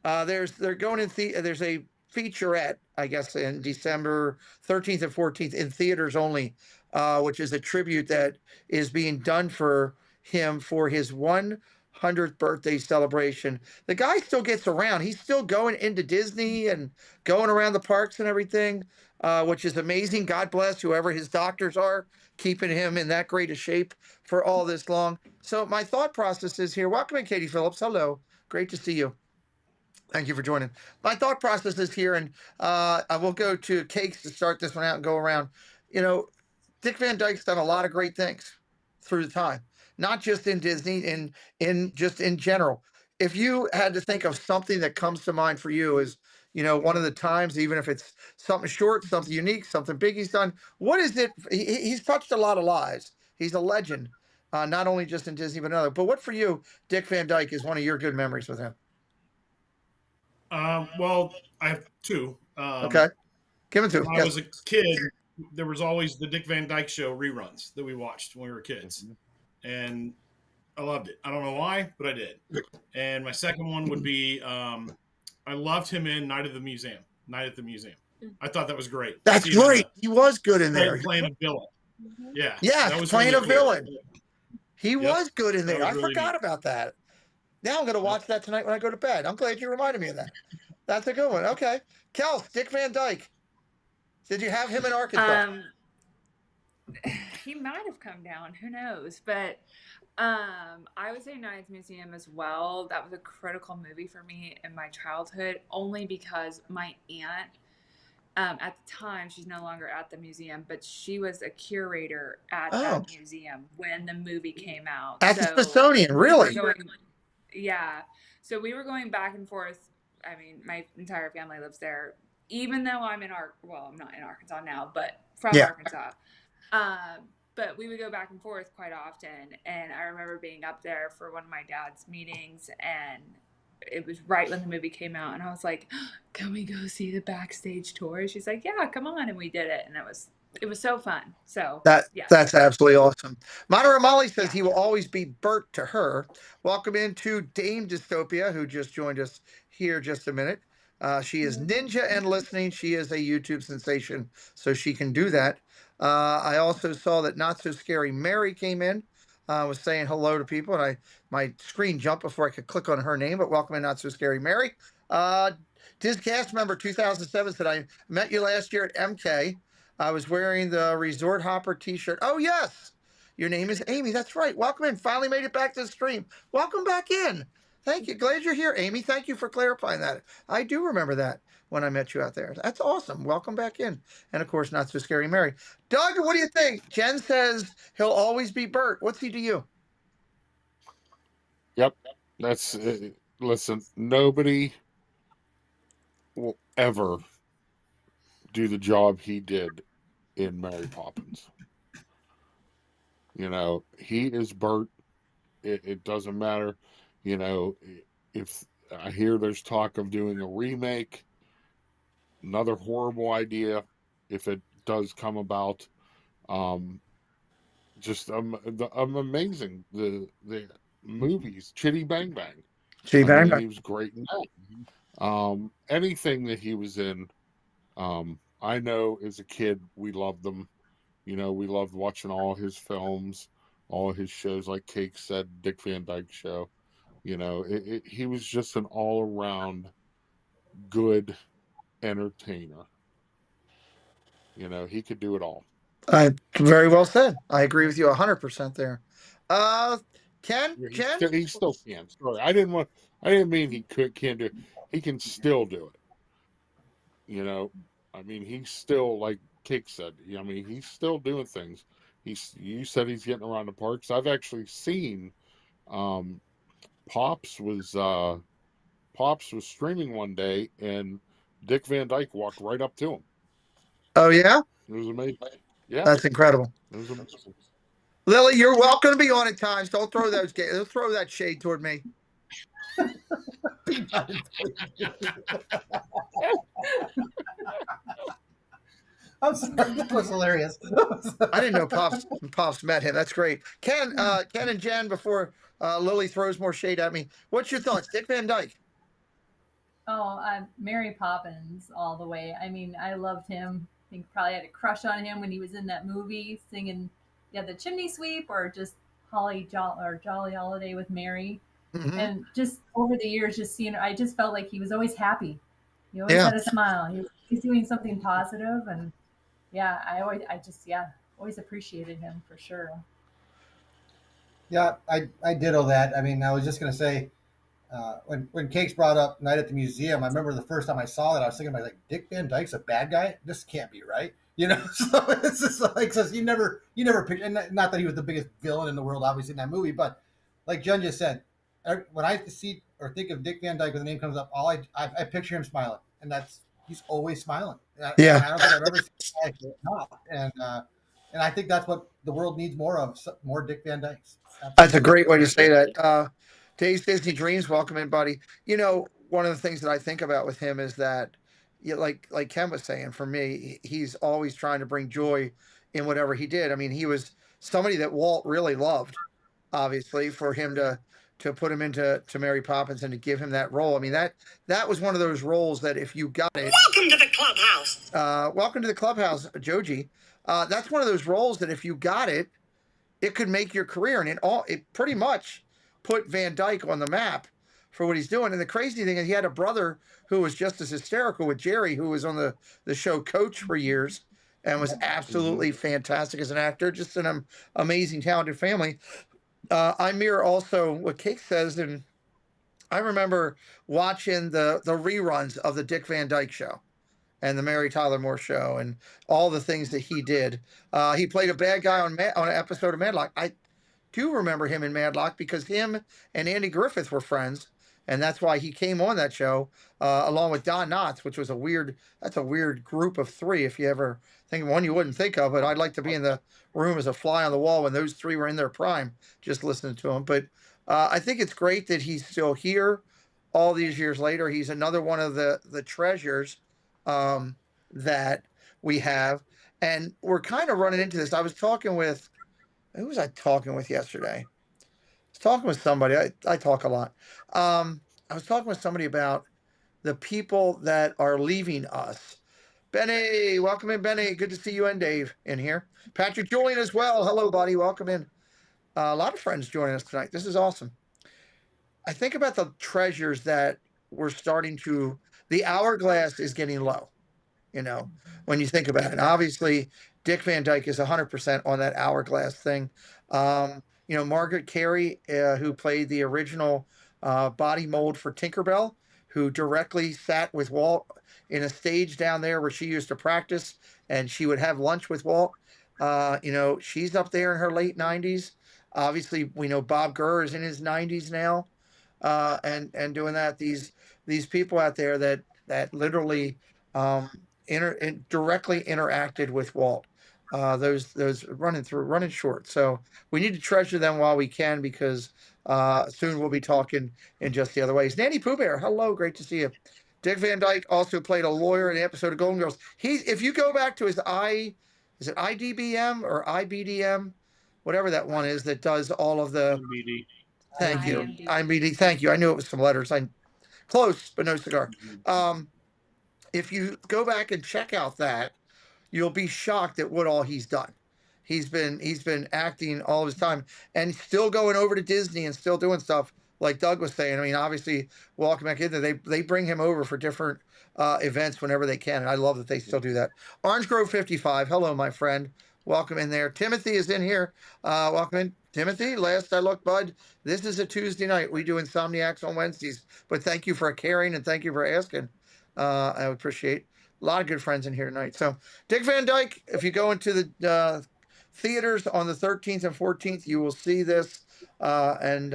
They're going in there's a featurette, I guess, in December 13th and 14th in theaters only, which is a tribute that is being done for him for his 100th birthday celebration. The guy still gets around. He's still going into Disney and going around the parks and everything, which is amazing. God bless whoever his doctors are, keeping him in that great a shape for all this long. So my thought process is here. Welcome in, Katie Phillips. Hello. Great to see you. Thank you for joining. My thought process is here, and I will go to Cakes to start this one out and go around. Dick Van Dyke's done a lot of great things through the time, not just in Disney, in just in general. If you had to think of something that comes to mind for you as, one of the times, even if it's something short, something unique, something big he's done, what is it? He's touched a lot of lives. He's a legend, not only just in Disney, but another. But what for you, Dick Van Dyke, is one of your good memories with him? Well, I have 2. Okay. Give it to When I was a kid, there was always the Dick Van Dyke Show reruns that we watched when we were kids. And I loved it. I don't know why, but I did. And my second one would be I loved him in Night at the Museum. I thought that was great. That's great. He was good in there. Playing a villain. Yeah. Yeah, playing a villain. He was good in there. I really forgot about that. Now I'm going to watch that tonight when I go to bed. I'm glad you reminded me of that. That's a good one. Okay. Kels, Dick Van Dyke. Did you have him in Arkansas? He might have come down. Who knows? But I would say Night Museum as well. That was a critical movie for me in my childhood, only because my aunt, at the time, she's no longer at the museum, but she was a curator at that museum when the movie came out. At the Smithsonian, really? Yeah. So we were going back and forth. I mean, my entire family lives there, even though I'm not in Arkansas now, but from Arkansas. But we would go back and forth quite often. And I remember being up there for one of my dad's meetings, and it was right when the movie came out. And I was like, can we go see the backstage tour? She's like, yeah, come on. And we did it. And it was so fun. So that's absolutely awesome. Monterey Molly says he will always be Bert to her. Welcome into Dame Dystopia, who just joined us here just a minute. She is ninja and listening. She is a YouTube sensation, so she can do that. I also saw that Not So Scary Mary came in, was saying hello to people, and my screen jumped before I could click on her name, but welcome in Not So Scary Mary. Discast member 2007 said, I met you last year at MK. I was wearing the Resort Hopper t-shirt. Oh, yes. Your name is Amy. That's right. Welcome in. Finally made it back to the stream. Welcome back in. Thank you. Glad you're here, Amy. Thank you for clarifying that. I do remember that when I met you out there. That's awesome. Welcome back in. And, of course, Not So Scary Mary. Doug, what do you think? Jen says he'll always be Bert. What's he to you? Yep. That's listen, nobody will ever do the job he did in Mary Poppins. You know, he is Bert. It doesn't matter. You know, if I hear there's talk of doing a remake, another horrible idea if it does come about. Just amazing. The movies, Chitty Bang Bang. Chitty Bang He Bang. was great in that. Anything that he was in, I know as a kid we loved them. You know, we loved watching all his films, all his shows, like Cake said, Dick Van Dyke Show. You know, he was just an all-around good entertainer. You know, he could do it all. Very well said. I agree with you 100% there. Ken, Jen? He still can. Sorry, I didn't mean he can't do it. He can still do it. You know, I mean, he's still, like Cake said. I mean, he's still doing things. You said he's getting around the parks. I've actually seen. Pops was streaming one day, and Dick Van Dyke walked right up to him. Oh, yeah? It was amazing. Yeah, that's incredible. It was amazing. Lily, you're welcome to be on at times. Don't throw that shade toward me. I'm sorry, that was hilarious. I didn't know Pops met him. That's great. Ken and Jen, before Lily throws more shade at me, what's your thoughts? Dick Van Dyke. Oh, Mary Poppins all the way. I mean, I loved him. I think probably had a crush on him when he was in that movie singing, the Chimney Sweep, or just Jolly Holiday with Mary. Mm-hmm. And just over the years, just seeing, I just felt like he was always happy. He always had a smile. He's doing something positive, and I always appreciated him for sure. Yeah, I ditto that. I mean, I was just gonna say, when Cakes brought up Night at the Museum, I remember the first time I saw that, I was thinking about, like, Dick Van Dyke's a bad guy. This can't be right, you know. So it's just like, so you never picture, and not that he was the biggest villain in the world, obviously, in that movie, but like Jen just said, when I see or think of Dick Van Dyke when the name comes up, I picture him smiling, and he's always smiling. I don't think I've ever seen him not. And I think that's what the world needs more of, more Dick Van Dykes. Absolutely. That's a great way to say that. Dave's Disney Dreams, welcome in, buddy. You know, one of the things that I think about with him is that, like Ken was saying, for me, he's always trying to bring joy in whatever he did. I mean, he was somebody that Walt really loved, obviously, for him to put him into Mary Poppins and to give him that role. I mean, that was one of those roles that if you got it. Welcome to the clubhouse. Welcome to the clubhouse, Joji. That's one of those roles that if you got it, it could make your career, and it pretty much put Van Dyke on the map for what he's doing. And the crazy thing is, he had a brother who was just as hysterical with Jerry, who was on the show Coach for years and was absolutely fantastic as an actor. Just an amazing, talented family. I mirror also what Kate says, and I remember watching the reruns of the Dick Van Dyke Show and the Mary Tyler Moore Show and all the things that he did. He played a bad guy on on an episode of Madlock. I do remember him in Madlock because him and Andy Griffith were friends, and that's why he came on that show along with Don Knotts, which was that's a weird group of three. If you ever think of one you wouldn't think of, but I'd like to be in the room as a fly on the wall when those three were in their prime, just listening to them. But I think it's great that he's still here all these years later. He's another one of the treasures that we have. And we're kind of running into this. I was talking with, who was I talking with yesterday? I was talking with somebody. I talk a lot. I was talking with somebody about the people that are leaving us. Benny, welcome in, Benny. Good to see you and Dave in here. Patrick Julian as well. Hello, buddy. Welcome in. A lot of friends joining us tonight. This is awesome. I think about the treasures that we're starting to, the hourglass is getting low, when you think about it. Obviously, Dick Van Dyke is 100% on that hourglass thing. Margaret Carey, who played the original body mold for Tinkerbell, who directly sat with Walt in a stage down there where she used to practice, and she would have lunch with Walt. She's up there in her late 90s. Obviously, we know Bob Gurr is in his 90s now, and doing that. These people out there that literally directly interacted with Walt. Those running short. So we need to treasure them while we can, because soon we'll be talking in just the other ways. Nanny Pooh Bear, hello, great to see you. Dick Van Dyke also played a lawyer in the episode of Golden Girls. If you go back to his is it IDBM or IBDM, whatever that one is that does all of the. IMBD. Thank you, IMDb. IMBD. Thank you. I knew it was some letters. I close, but no cigar. If you go back and check out that, you'll be shocked at what all he's done. He's been acting all of his time and still going over to Disney and still doing stuff like Doug was saying. I mean, obviously, walking back in there, they bring him over for different events whenever they can, and I love that they still do that. Orange Grove 55, hello, my friend. Welcome in there. Timothy is in here. Welcome in, Timothy. Last I looked, bud, this is a Tuesday night. We do Insomniacs on Wednesdays, but thank you for caring and thank you for asking. I would appreciate. A lot of good friends in here tonight. So Dick Van Dyke, if you go into the theaters on the 13th and 14th, you will see this, and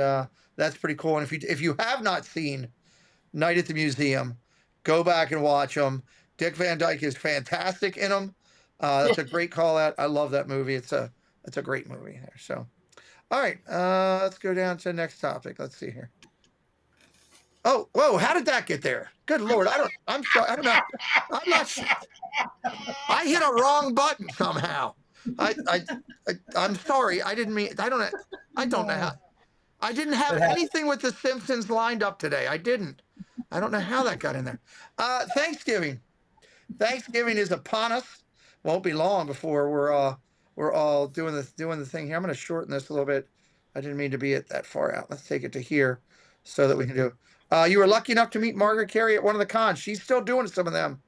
that's pretty cool. And if you have not seen Night at the Museum, go back and watch them. Dick Van Dyke is fantastic in them. That's a great call out. I love that movie. It's a great movie there. So, all right, let's go down to the next topic. Let's see here. Oh, whoa! How did that get there? Good Lord! I'm sorry. I don't know. I'm not sure. I hit a wrong button somehow. I'm sorry. I didn't mean. I don't know how. I didn't have anything with The Simpsons lined up today. I didn't. I don't know how that got in there. Thanksgiving. Thanksgiving is upon us. Won't be long before we're all doing the thing here. I'm going to shorten this a little bit. I didn't mean to be at that far out. Let's take it to here so that we can do. You were lucky enough to meet Margaret Carey at one of the cons. She's still doing some of them,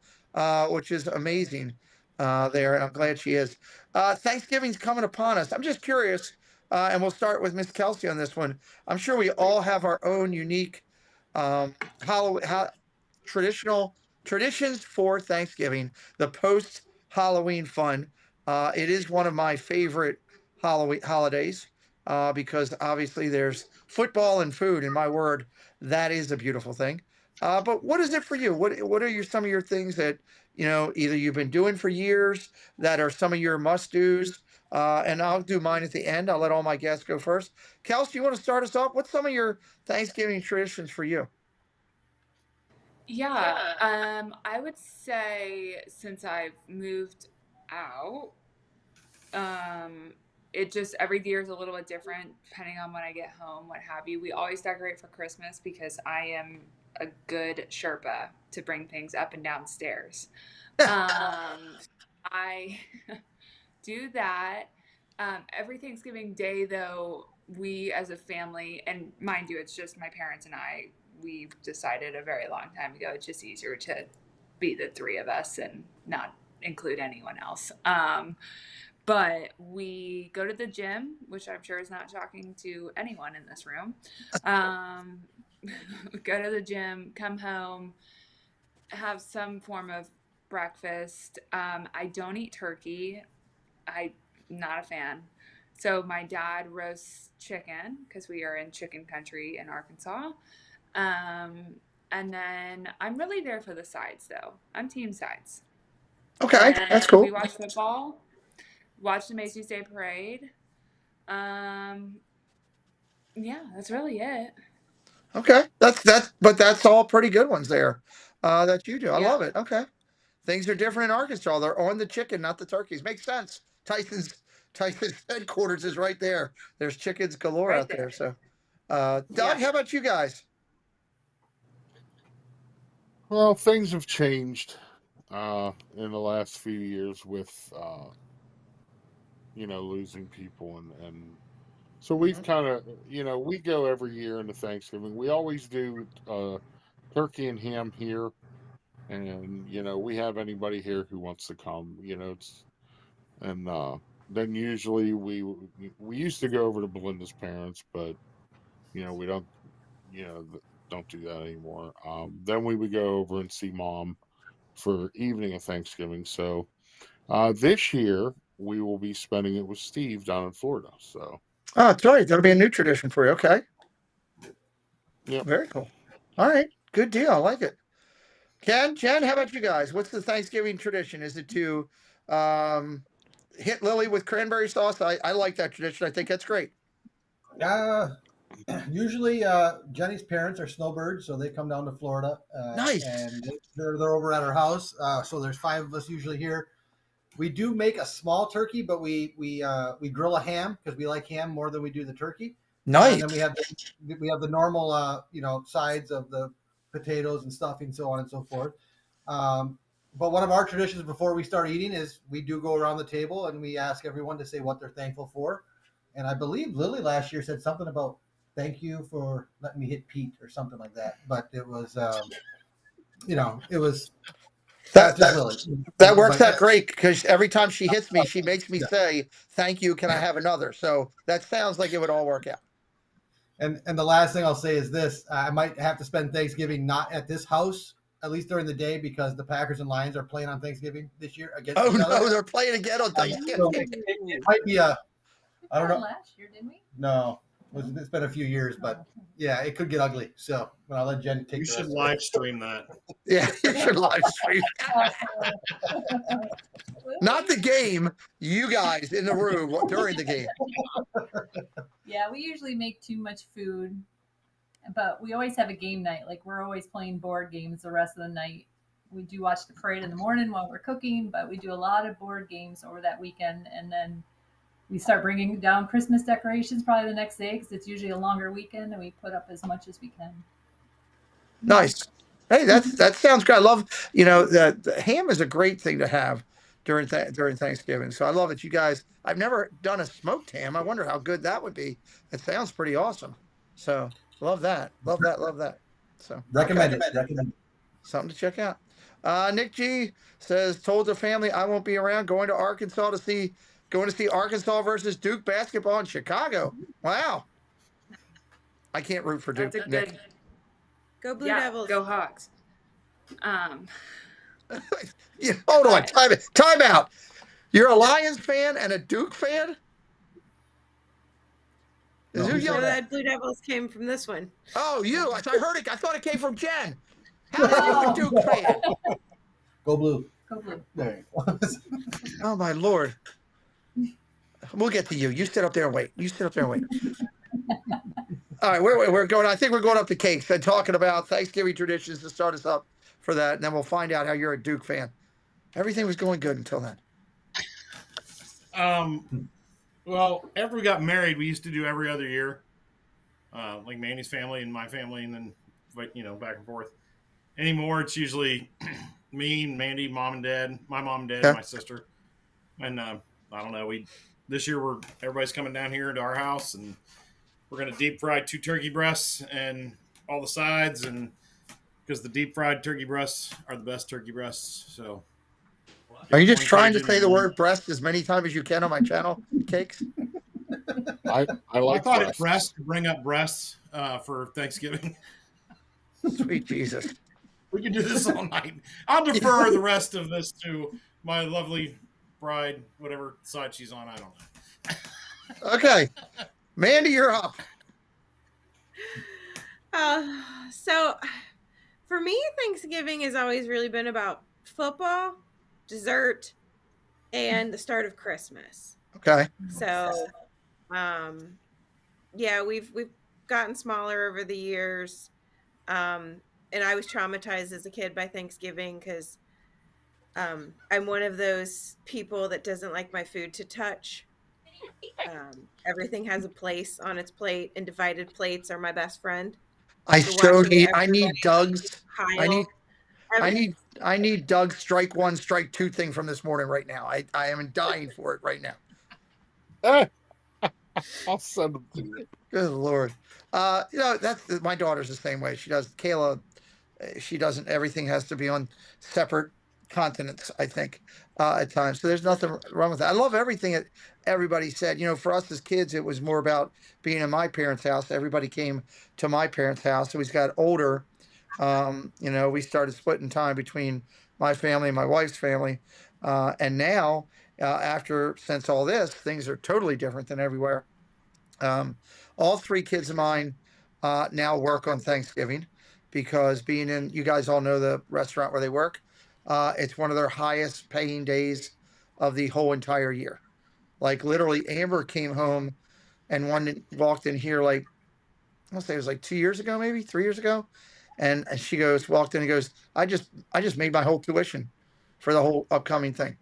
which is amazing there, and I'm glad she is. Thanksgiving's coming upon us. I'm just curious, and we'll start with Miss Kelsey on this one. I'm sure we all have our own unique traditions for Thanksgiving, the post-Halloween fun. It is one of my favorite holidays because obviously there's football and food, and my word, that is a beautiful thing. But what is it for you? What are some of your things that, either you've been doing for years that are some of your must-dos? And I'll do mine at the end. I'll let all my guests go first. Kelsey, you want to start us off? What's some of your Thanksgiving traditions for you? Yeah, I would say since I've moved out, it just every year is a little bit different depending on when I get home, what have you. We always decorate for Christmas because I am a good Sherpa to bring things up and down stairs. I do that. Every Thanksgiving Day, though, we as a family, and mind you, it's just my parents and I, we've decided a very long time ago it's just easier to be the three of us and not include anyone else. But we go to the gym, which I'm sure is not shocking to anyone in this room. Go to the gym, come home, have some form of breakfast. I don't eat turkey. I'm not a fan. So my dad roasts chicken because we are in chicken country in Arkansas. And then I'm really there for the sides, though. I'm team sides. Okay, that's And cool. we watch football, watch the Macy's Day Parade. Yeah, that's really it. Okay, but that's all pretty good ones there that you do. I Yeah. love it. Okay, things are different in Arkansas. They're on the chicken, not the turkeys. Makes sense. Tyson's headquarters is right there. There's chickens galore Right out there. there. So, Doug, Yeah. how about you guys? Well, things have changed in the last few years with losing people, and so we've kind of we go every year into Thanksgiving. We always do turkey and ham here, and we have anybody here who wants to come. And then usually we used to go over to Belinda's parents, but we don't you know don't do that anymore. Then we would go over and see mom for evening of Thanksgiving. So this year we will be spending it with Steve down in Florida. So Oh, that's right. That'll be a new tradition for you. Okay, yep. very cool. All right, good deal. I like it. Jen, how about you guys? What's the Thanksgiving tradition? Is it to um, hit Lily with cranberry sauce? I like that tradition. I think that's great. Usually, Jenny's parents are snowbirds, so they come down to Florida, Nice. and they're over at our house. So there's 5 of us usually here. We do make a small turkey, but we grill a ham because we like ham more than we do the turkey. Nice. And then we have the normal sides of the potatoes and stuffing, so on and so forth. But one of our traditions before we start eating is we do go around the table and we ask everyone to say what they're thankful for. And I believe Lily last year said something about thank you for letting me hit Pete or something like that. But it was it was That just Lily. that works But out great because every time she hits me, she makes me say, "Thank you. Can I have another?" So that sounds like it would all work out. And the last thing I'll say is this: I might have to spend Thanksgiving not at this house, at least during the day, because the Packers and Lions are playing on Thanksgiving this year against Oh each other. no, they're playing again on So Thanksgiving. it might be a I don't know. Last year, didn't we? No, it's been a few years, but yeah, it could get ugly. So I'll let Jen take You the should rest live stream that. Yeah, you should live stream. Not the game. You guys in the room during the game. Yeah, we usually make too much food, but we always have a game night. Like we're always playing board games the rest of the night. We do watch the parade in the morning while we're cooking, but we do a lot of board games over that weekend, and then we start bringing down Christmas decorations probably the next day because it's usually a longer weekend, and we put up as much as we can. Nice. Hey, that sounds great. I love the ham is a great thing to have during Thanksgiving. So I love it. You guys, I've never done a smoked ham. I wonder how good that would be. It sounds pretty awesome. So love that. Love that. Love that. So recommend okay. it. Recommend it. Something to check out. Nick G says, told the family I won't be around. Going to see Arkansas versus Duke basketball in Chicago. Wow. I can't root for Duke. That's a Nick. good. Go Blue Yeah, Devils. go Hawks. Yeah, hold on. Time out. You're a Lions fan and a Duke fan? No, Who who yelled said at? that Blue Devils came from this one. Oh, you. I heard it. I thought it came from Jen. How are you a Duke fan? Go Blue. Go Blue. There you go. Oh, my Lord. We'll get to you. You sit up there and wait. All right, we're going. I think we're going up to cakes and talking about Thanksgiving traditions to start us up for that, and then we'll find out how you're a Duke fan. Everything was going good until then. Well, after we got married, we used to do every other year, like Manny's family and my family, and then back and forth. Anymore, it's usually me and Mandy, mom and dad, my mom and dad, Yeah. my sister, and I don't know. This year everybody's coming down here to our house, and we're gonna deep fry 2 turkey breasts and all the sides, and because the deep fried turkey breasts are the best turkey breasts. So Are you get just one trying to Cajun say and the one. word breast as many times as you can on my channel, Cakes? I I like thought breasts. it's breast to bring up breasts for Thanksgiving. Sweet Jesus. We can do this all night. I'll defer the rest of this to my lovely bride, whatever side she's on. I don't know. Okay. Mandy, you're up. So for me, Thanksgiving has always really been about football, dessert, and the start of Christmas. Okay. So, yeah, we've gotten smaller over the years. And I was traumatized as a kid by Thanksgiving because I'm one of those people that doesn't like my food to touch. Everything has a place on its plate, and divided plates are my best friend. I So so watching need I everybody need Doug's I pile, need I every, need I need Doug's strike one, strike two thing from this morning right now. I am dying for it right now. I'll send them to you. Good Lord. That's my daughter's the same way. She does Kayla. She doesn't. Everything has to be on separate continents. I think at times. So there's nothing wrong with that. I love everything that everybody said. For us as kids, it was more about being in my parents' house. Everybody came to my parents' house. So we got older. We started splitting time between my family and my wife's family. And now, since all this, things are totally different than everywhere. Um, all three kids of mine now work on Thanksgiving because you guys all know the restaurant where they work. It's one of their highest paying days of the whole entire year. Like literally, Amber came home and walked in here like I'll say it was like 2 years ago, maybe 3 years ago, and she walked in and goes, I just made my whole tuition for the whole upcoming thing.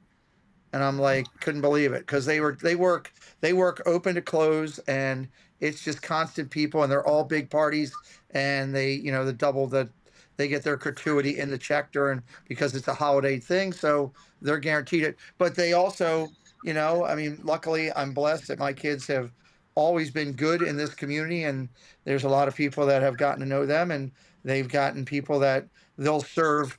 And I'm like, couldn't believe it because they work open to close, and it's just constant people, and they're all big parties, and they get their gratuity in the check during because it's a holiday thing, so they're guaranteed it. But they also, I mean, luckily I'm blessed that my kids have always been good in this community, and there's a lot of people that have gotten to know them, and they've gotten people that they'll serve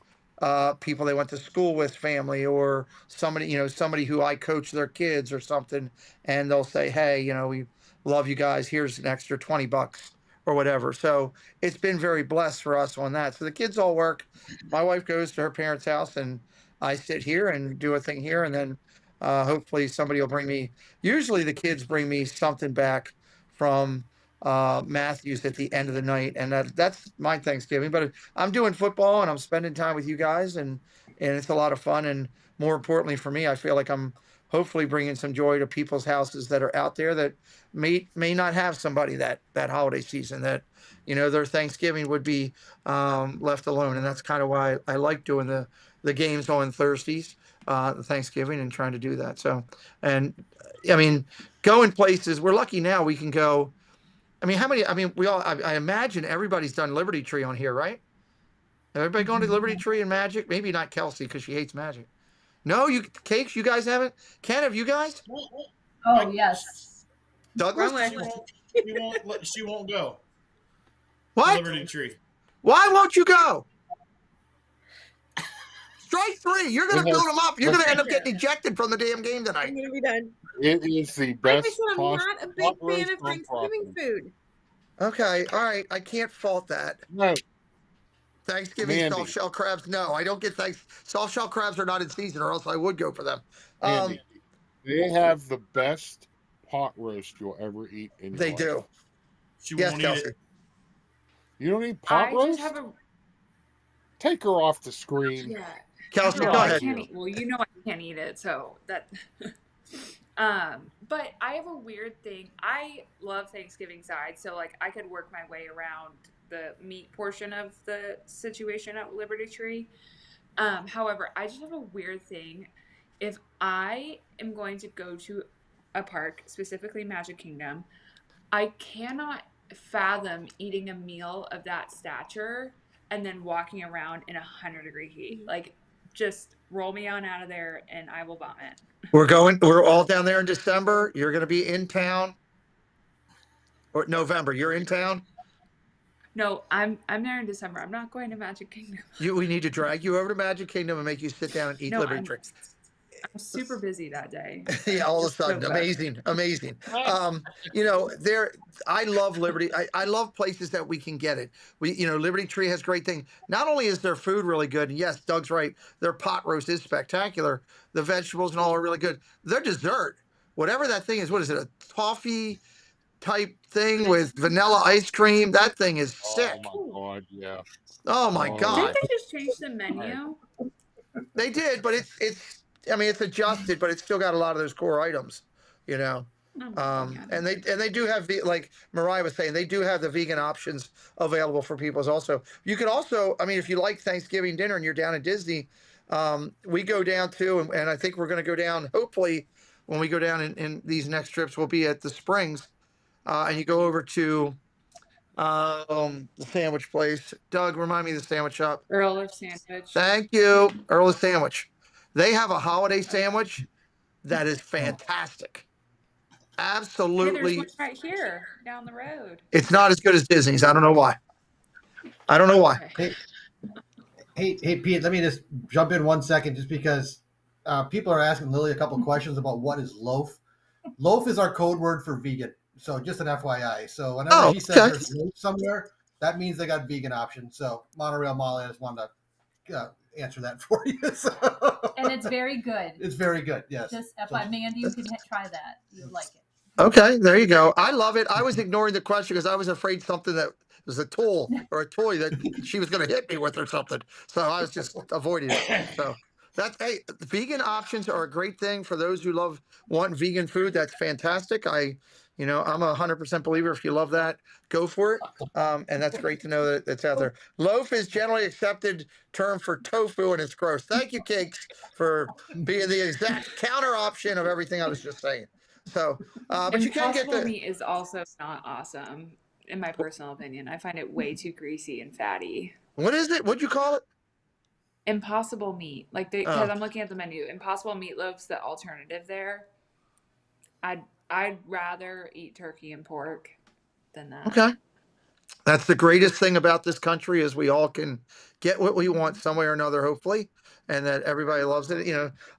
people they went to school with, family, or somebody who I coach their kids or something, and they'll say, hey, we love you guys. Here's an extra $20 or whatever. So it's been very blessed for us on that. So the kids all work. My wife goes to her parents' house, and I sit here and do a thing here, and then hopefully somebody will bring me. Usually the kids bring me something back from Matthews at the end of the night, and that's my Thanksgiving. But I'm doing football and I'm spending time with you guys, and it's a lot of fun. And more importantly for me, I feel like I'm hopefully bringing some joy to people's houses that are out there that may not have somebody that holiday season, that their Thanksgiving would be left alone. And that's kind of why I like doing the games on Thursdays, Thanksgiving, and trying to do that. So, and I mean, going places, we're lucky now we can go. I mean, how many? I mean, I imagine everybody's done Liberty Tree on here, right? Everybody going to Liberty Tree and Magic? Maybe not Kelsey because she hates Magic. No, Cakes, you guys haven't. Ken, have you guys? Oh, yes. Douglas? She won't go. What? Liberty Tree. Why won't you go? Strike three. You're going to build them up. You're going to end up getting ejected from the damn game tonight. I'm gonna be done. It is the Like I best. said, I'm not a big fan of on Thanksgiving property. food. Okay. All right. I can't fault that. No, Thanksgiving Mandy. soft shell crabs. No, I don't get soft shell crabs are not in season, or else I would go for them. Andy, they have the best pot roast you'll ever eat in your They life. do. She Yes, won't Kelsey. eat it. You don't eat pot I roast? just have a Take her off the screen. yeah. Kelsey, No, go I ahead. can't eat. Well, I can't eat it, so that. But I have a weird thing. I love Thanksgiving side, so like I could work my way around the meat portion of the situation at Liberty Tree. However, I just have a weird thing. If I am going to go to a park, specifically Magic Kingdom, I cannot fathom eating a meal of that stature and then walking around in 100-degree heat. Like, just roll me on out of there and I will vomit. We're all down there in December. You're going to be in town. Or November. You're in town? No, I'm there in December. I'm not going to Magic Kingdom. We need to drag you over to Magic Kingdom and make you sit down and eat No, Liberty I'm Tree. super busy that day. So Yeah, all of a just know sudden, that. amazing. I love Liberty. I love places that we can get it. Liberty Tree has great things. Not only is their food really good, and yes, Doug's right, their pot roast is spectacular. The vegetables and all are really good. Their dessert, whatever that thing is, what is it, a toffee type thing with vanilla ice cream? That thing is sick. Oh my God, yeah. Oh my Oh, God. Didn't they just change the menu? They did, but it's adjusted, but it's still got a lot of those core items, you know. Oh my God. And they do have like Mariah was saying, they do have the vegan options available for people also. You can also, I mean, if you like Thanksgiving dinner and you're down at Disney, we go down to, and I think we're going to go down. Hopefully, when we go down in these next trips, we'll be at the Springs, and you go over to the sandwich place. Doug, remind me of the sandwich shop. Earl of Sandwich. Thank you, Earl of Sandwich. They have a holiday sandwich that is fantastic. Hey, there's Absolutely. one right here down the road. It's not as good as Disney's. I don't know why. I don't know why. Okay. Hey, Pete, let me just jump in 1 second just because people are asking Lily a couple questions about what is loaf. Loaf is our code word for vegan. So just an FYI. So whenever she says there's loaf somewhere, that means they got vegan options. So Monorail Molly, I just wanted to answer that for you. So. And it's very good. It's very good, yes. Just FYI, Mandy, you can try that. You'll like it. Okay, there you go. I love it. I was ignoring the question because I was afraid something that was a tool or a toy that she was going to hit me with or something. So I was just avoiding it. So hey, vegan options are a great thing for those who want vegan food. That's fantastic. I'm a 100% believer. If you love that, go for it. And that's great to know that it's out there. Loaf is generally accepted term for tofu, and it's gross. Thank you, Cakes, for being the exact counter option of everything I was just saying. So, but you can get Impossible meat is also not awesome, in my personal opinion. I find it way too greasy and fatty. What is it? What'd you call it? Impossible meat, because I'm looking at the menu. Impossible Meatloaf's the alternative there. I'd rather eat turkey and pork than that. Okay. That's the greatest thing about this country is we all can get what we want some way or another, hopefully, and that everybody loves it.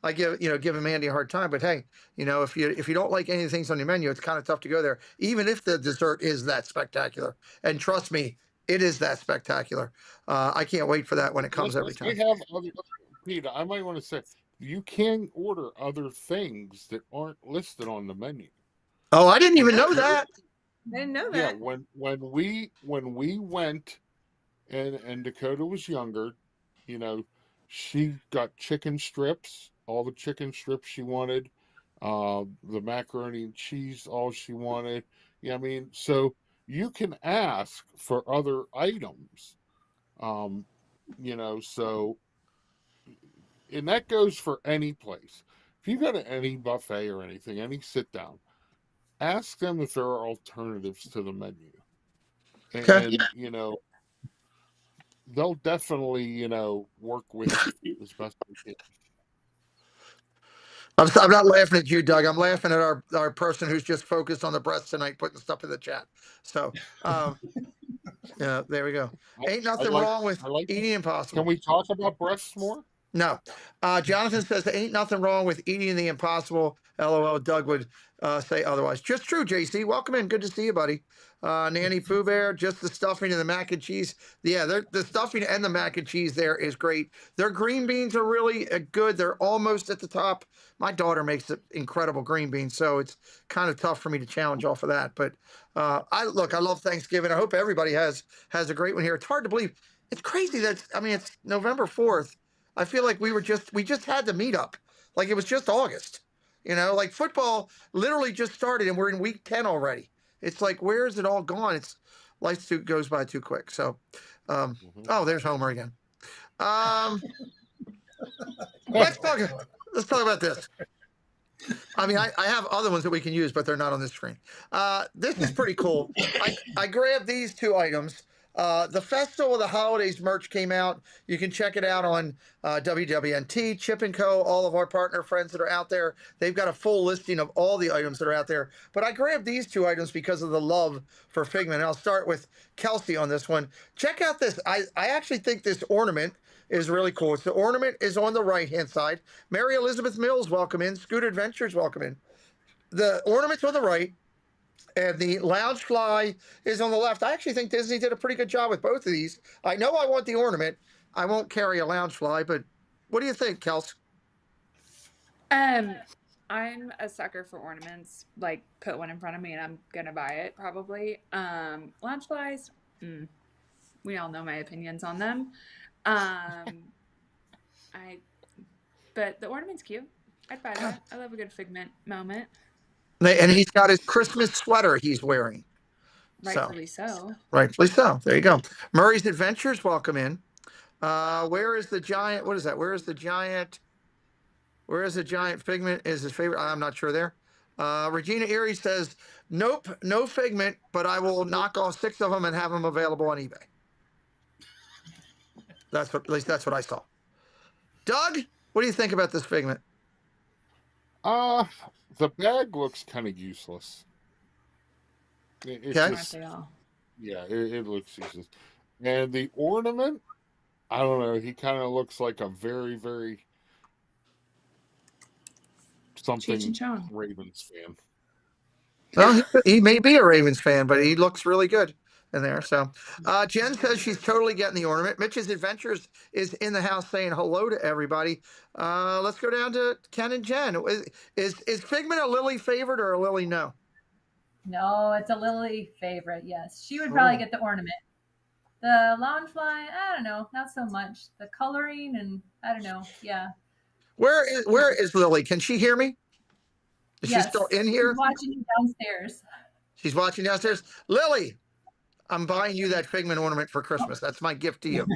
I give Mandy a hard time, but hey, if you don't like any of the things on your menu, it's kind of tough to go there, even if the dessert is that spectacular. And trust me, it is that spectacular. I can't wait for that when it comes every time. They have other, Peter, I might want to say, you can order other things that aren't listed on the menu. Oh, I didn't even know that. I didn't know Yeah, that. when we went and Dakota was younger, she got chicken strips, all the chicken strips she wanted, the macaroni and cheese, all she wanted. Yeah, I mean, so you can ask for other items, so, and that goes for any place. If you go to any buffet or anything, any sit down, ask them if there are alternatives to the menu. And they'll definitely, work with you as best they can. I'm not laughing at you, Doug. I'm laughing at our person who's just focused on the breasts tonight, putting stuff in the chat. So, yeah, there we go. Ain't nothing wrong with eating Impossible. Can we talk about breasts more? No. Jonathan says there ain't nothing wrong with eating the Impossible. LOL. Doug would say otherwise. Just true, JC. Welcome in. Good to see you, buddy. Nanny Pooh Bear, just the stuffing and the mac and cheese. Yeah, the stuffing and the mac and cheese there is great. Their green beans are really good. They're almost at the top. My daughter makes incredible green beans, so it's kind of tough for me to challenge off of that. But I love Thanksgiving. I hope everybody has a great one here. It's hard to believe. It's crazy it's November 4th. I feel like we just had the meetup. Like it was just August. Like football literally just started and we're in week 10 already. It's like, where is it all gone? Life goes by too quick. So, oh, there's Homer again. Let's talk about this. I mean, I have other ones that we can use, but they're not on this screen. This is pretty cool. I grabbed these two items. The Festival of the Holidays merch came out. You can check it out on WWNT, Chip & Co., all of our partner friends that are out there. They've got a full listing of all the items that are out there. But I grabbed these two items because of the love for Figment. And I'll start with Kelsey on this one. Check out this. I actually think this ornament is really cool. The ornament is on the right-hand side. Mary Elizabeth Mills, welcome in. Scooter Adventures, welcome in. The ornament's on the right, and the Loungefly is on the left. I actually think Disney did a pretty good job with both of these. I know I want the ornament. I won't carry a Loungefly, but what do you think, Kels? I'm a sucker for ornaments. Like, put one in front of me and I'm gonna buy it probably. Loungeflies, we all know my opinions on them. But the ornament's cute. I'd buy that. I love a good Figment moment. And he's got his Christmas sweater he's wearing. Rightfully so. Rightfully so. There you go. Murray's Adventures, welcome in. Where is the giant? What is that? Where is the giant? Where is the giant Figment? Is his favorite? I'm not sure there. Regina Erie says, nope, no Figment, but I will knock off 6 of them and have them available on eBay. At least that's what I saw. Doug, what do you think about this Figment? The bag looks kind of useless. It Aren't they all? Yeah, it looks useless. And the ornament, I don't know. He kind of looks like a very, very something Ravens fan. Well, he may be a Ravens fan, but he looks really good in there. So Jen says she's totally getting the ornament. Mitch's Adventures is in the house saying hello to everybody. Let's go down to Ken and Jen. Is Figment a Lily favorite or a Lily no? No, it's a Lily favorite, yes. She would probably get the ornament. The Loungefly, I don't know, not so much. The coloring and I don't know, yeah. Where is Lily? Can she hear me? Is she still in here? She's watching you downstairs. She's watching downstairs. Lily, I'm buying you that Figment ornament for Christmas. That's my gift to you.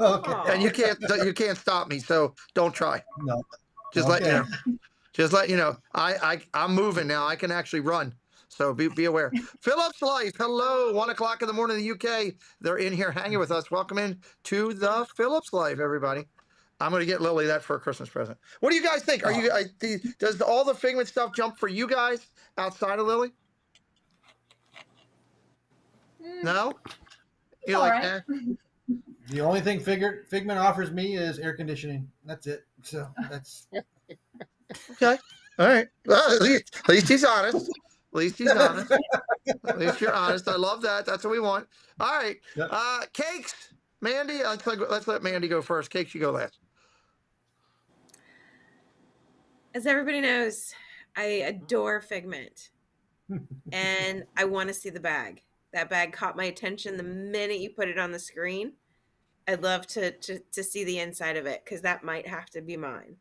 Okay. And you can't stop me, so don't try. No. Just let you know. Just let you know. I'm moving now. I can actually run. So be aware. Phillips Life, hello. 1 o'clock in the morning in the UK. They're in here hanging with us. Welcome in to the Phillips Life, everybody. I'm going to get Lily that for a Christmas present. What do you guys think? Does all the Figment stuff jump for you guys outside of Lily? No? You're like, right. The only thing Figment offers me is air conditioning. That's it. So that's okay. All right. Well, at least he's honest. At least he's honest. At least you're honest. I love that. That's what we want. All right. Yep. Cakes. Mandy, let's let Mandy go first. Cakes, you go last. As everybody knows, I adore Figment. And I want to see the bag. That bag caught my attention the minute you put it on the screen. I'd love to see the inside of it because that might have to be mine.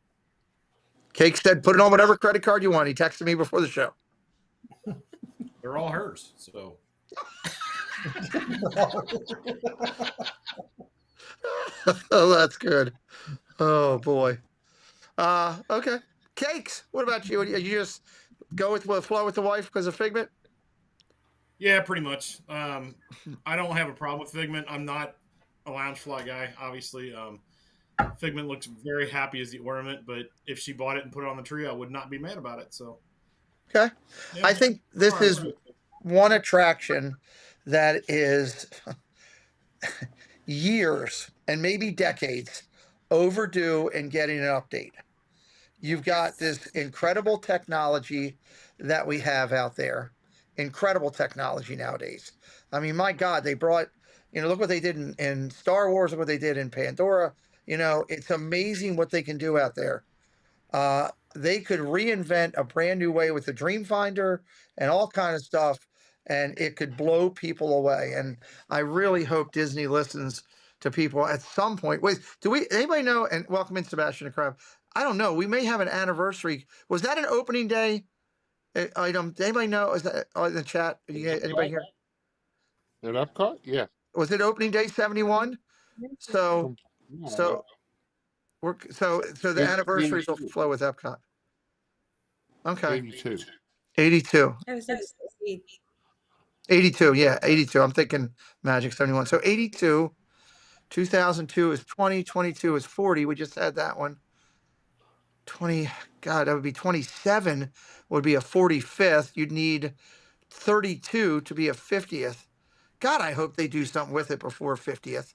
Cake said, put it on whatever credit card you want. He texted me before the show. They're all hers, so. Oh, that's good. Oh boy. Okay. Cakes. What about you? You just go with the flow with the wife because of Figment? Yeah, pretty much. I don't have a problem with Figment. I'm not a Loungefly guy, obviously. Figment looks very happy as the ornament, but if she bought it and put it on the tree, I would not be mad about it. So, okay. Yeah, I think this is one attraction that is years and maybe decades overdue in getting an update. You've got this incredible technology that we have out there. Incredible technology nowadays. I mean, my God, they brought, look what they did in Star Wars, look what they did in Pandora. It's amazing what they can do out there. They could reinvent a brand new way with the Dreamfinder and all kind of stuff, and it could blow people away. And I really hope Disney listens to people at some point. Wait, anybody know? And welcome in, Sebastian and Crab. I don't know. We may have an anniversary. Was that an opening day item? Anybody know? Is that in the chat? Anybody here? At Epcot? Yeah. Was it opening day 71? So the anniversaries will flow with Epcot. Okay. 82. 82. I was 82, yeah, 82. I'm thinking Magic 71. So 82, 2002 is 20, 22 is 40. We just had that one. 20, God, that would be 27 would be a 45th. You'd need 32 to be a 50th. God, I hope they do something with it before 50th.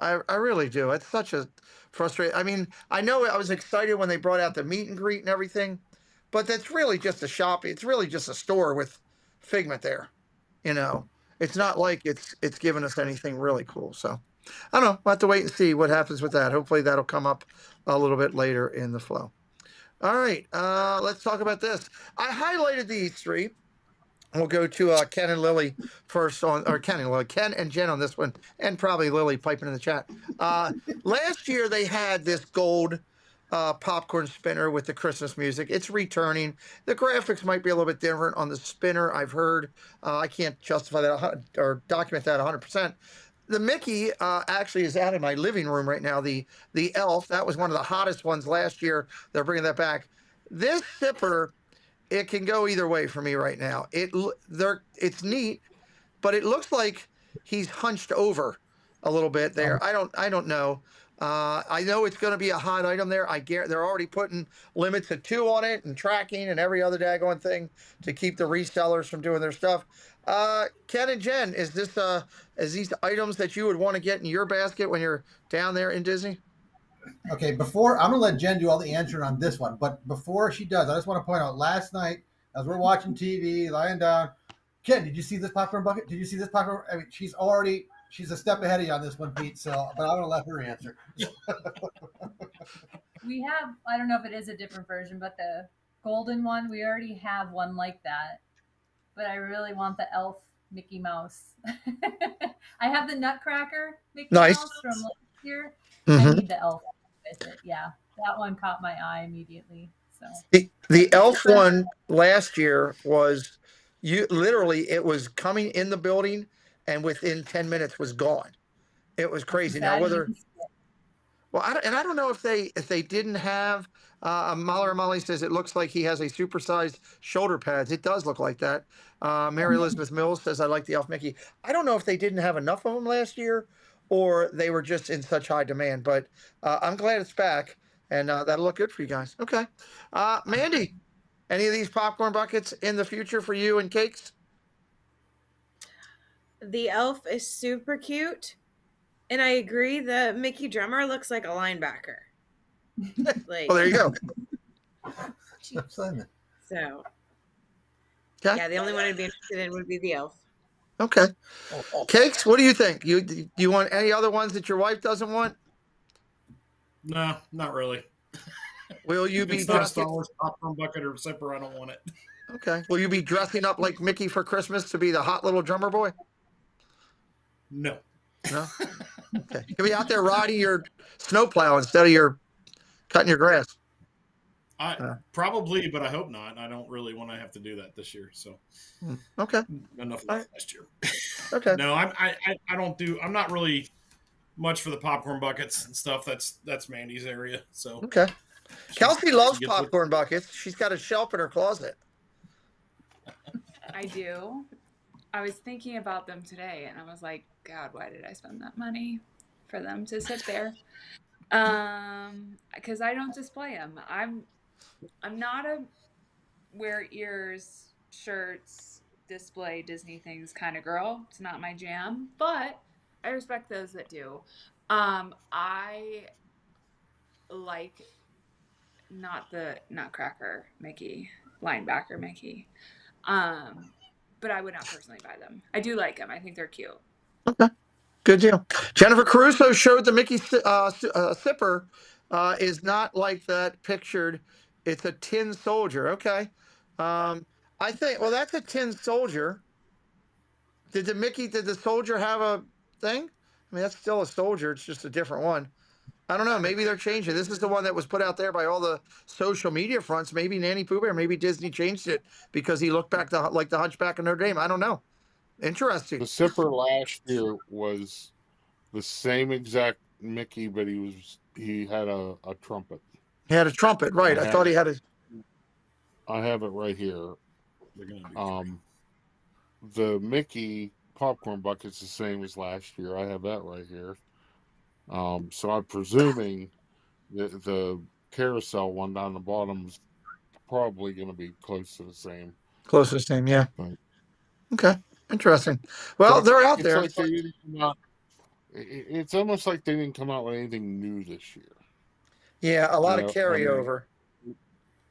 I really do. It's such a frustrating. I mean, I know I was excited when they brought out the meet and greet and everything, but that's really just a shop. It's really just a store with Figment there. You know, it's not like it's giving us anything really cool. So I don't know. We'll have to wait and see what happens with that. Hopefully that'll come up a little bit later in the flow. All right, let's talk about this. I highlighted these three. We'll go to Ken and Lily first on, or Ken and Jen on this one, and probably Lily piping in the chat. Last year they had this gold popcorn spinner with the Christmas music. It's returning. The graphics might be a little bit different on the spinner. I've heard. I can't justify that or document that 100%. The Mickey actually is out in my living room right now. The elf, that was one of the hottest ones last year. They're bringing that back. This sipper, it can go either way for me right now. It's neat, but it looks like he's hunched over a little bit there. I don't know. I know it's going to be a hot item there. I guarantee they're already putting limits of 2 on it and tracking and every other daggone thing to keep the resellers from doing their stuff. Ken and Jen, is these items that you would want to get in your basket when you're down there in Disney? Okay, before I'm gonna let Jen do all the answering on this one, but before she does, I just want to point out last night as we're watching TV, lying down, Ken, did you see this popcorn bucket? Did you see this popcorn? I mean, she's a step ahead of you on this one, Pete. So, but I'm gonna let her answer. We have, I don't know if it is a different version, but the golden one, we already have one like that. But I really want the elf Mickey Mouse. I have the Nutcracker Mickey Nice. Mouse from last year. Mm-hmm. I need the elf with it. Yeah, that one caught my eye immediately. So the elf one last year was it was coming in the building and within 10 minutes was gone. It was crazy. Now I don't know if they didn't have Mahler Molly says it looks like he has a supersized shoulder pads. It does look like that. Mary Elizabeth Mills says I like the elf Mickey. I don't know if they didn't have enough of them last year or they were just in such high demand, but I'm glad it's back and that'll look good for you guys. Okay. Mandy, any of these popcorn buckets in the future for you and cakes? The elf is super cute. And I agree, the Mickey drummer looks like a linebacker. Like, Well, there you go. So, Okay. yeah, the only one I'd be interested in would be the elf. Okay. Cakes, what do you think? Do you want any other ones that your wife doesn't want? No, not really. Will you If be it's not a dressing? Star Wars popcorn bucket or zipper, I don't want it. Okay. Will you be dressing up like Mickey for Christmas to be the hot little drummer boy? No. No. Okay. You'll be out there riding your snowplow instead of your cutting your grass. Probably, but I hope not. I don't really want to have to do that this year. So okay, enough of that last year. Okay. No, I don't do. I'm not really much for the popcorn buckets and stuff. That's Mandy's area. So okay. Kelsey loves popcorn buckets. She's got a shelf in her closet. I do. I was thinking about them today, and I was like, God, why did I spend that money for them to sit there? Because I don't display them. I'm not a wear ears, shirts, display Disney things kind of girl. It's not my jam, but I respect those that do. I like not the Nutcracker Mickey, linebacker Mickey. But I would not personally buy them. I do like them. I think they're cute. Okay, good deal. Jennifer Caruso showed the Mickey sipper is not like that pictured. It's a tin soldier. Okay. I think, well, that's a tin soldier. Did the soldier have a thing? I mean, that's still a soldier. It's just a different one. I don't know. Maybe they're changing. This is the one that was put out there by all the social media fronts. Maybe Nanny Pooh Bear, maybe Disney changed it because he looked back like the Hunchback of Notre Dame. I don't know. Interesting. The sipper last year was the same exact Mickey, but he had a trumpet. He had a trumpet, right? I thought he had a. I have it right here. the Mickey popcorn bucket's the same as last year. I have that right here. So I'm presuming the carousel one down the bottom is probably going to be close to the same. Closest name, yeah. But Okay, interesting. Well, they're out it's there. like they didn't come out. It's almost like they didn't come out with anything new this year. Yeah, a lot of I mean, carryover.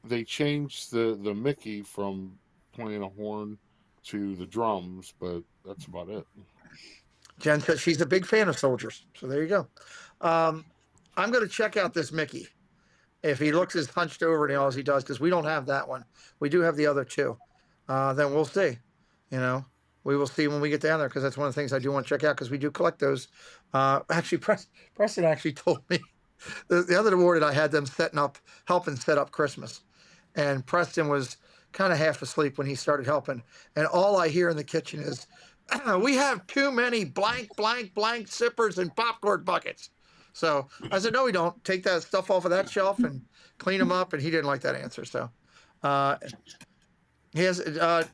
they changed the Mickey from playing a horn to the drums, but that's about it. Jen says she's a big fan of soldiers. So there you go. I'm going to check out this Mickey. If he looks as hunched over as he does, because we don't have that one. We do have the other two. Then we'll see. You know, we will see when we get down there, because that's one of the things I do want to check out, because we do collect those. Actually, Preston actually told me the other morning I had them helping set up Christmas. And Preston was kind of half asleep when he started helping. And all I hear in the kitchen is, we have too many blank, blank, blank sippers and popcorn buckets. So I said, no, we don't. Take that stuff off of that shelf and clean them up. And he didn't like that answer. So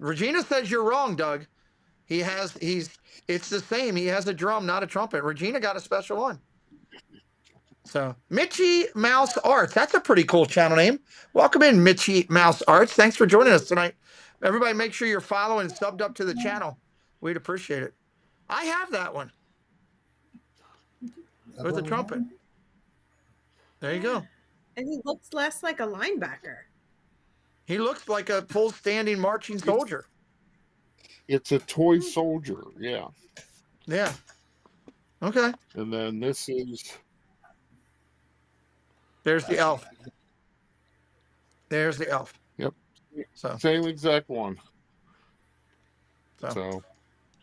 Regina says you're wrong, Doug. It's the same. He has a drum, not a trumpet. Regina got a special one. So Mitchy Mouse Arts. That's a pretty cool channel name. Welcome in, Mitchy Mouse Arts. Thanks for joining us tonight. Everybody make sure you're following and subbed up to the channel. We'd appreciate it. I have that one. With the trumpet. There you go. And he looks less like a linebacker. He looks like a full standing marching soldier. It's a toy soldier, yeah. Yeah. Okay. And then this is... There's the elf. There's the elf. Yep. So same exact one. So.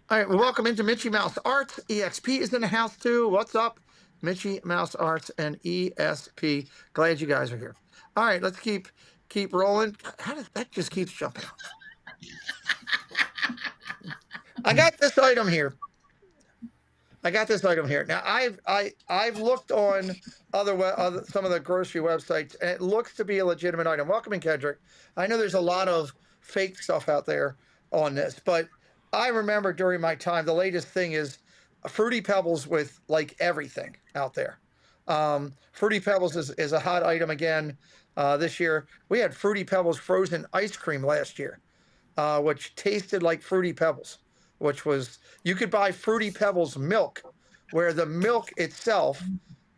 All right, well, welcome into Mitchy Mouse Arts. EXP is in the house too. What's up? Mitchy Mouse Arts and ESP. Glad you guys are here. All right, let's keep rolling. That just keeps jumping out. I got this item here. Now I've looked on other some of the grocery websites, and it looks to be a legitimate item. Welcome in, Kendrick. I know there's a lot of fake stuff out there on this, but I remember during my time, the latest thing is Fruity Pebbles with like everything out there. Fruity Pebbles is a hot item again this year. We had Fruity Pebbles frozen ice cream last year, which tasted like Fruity Pebbles, which was, you could buy Fruity Pebbles milk, where the milk itself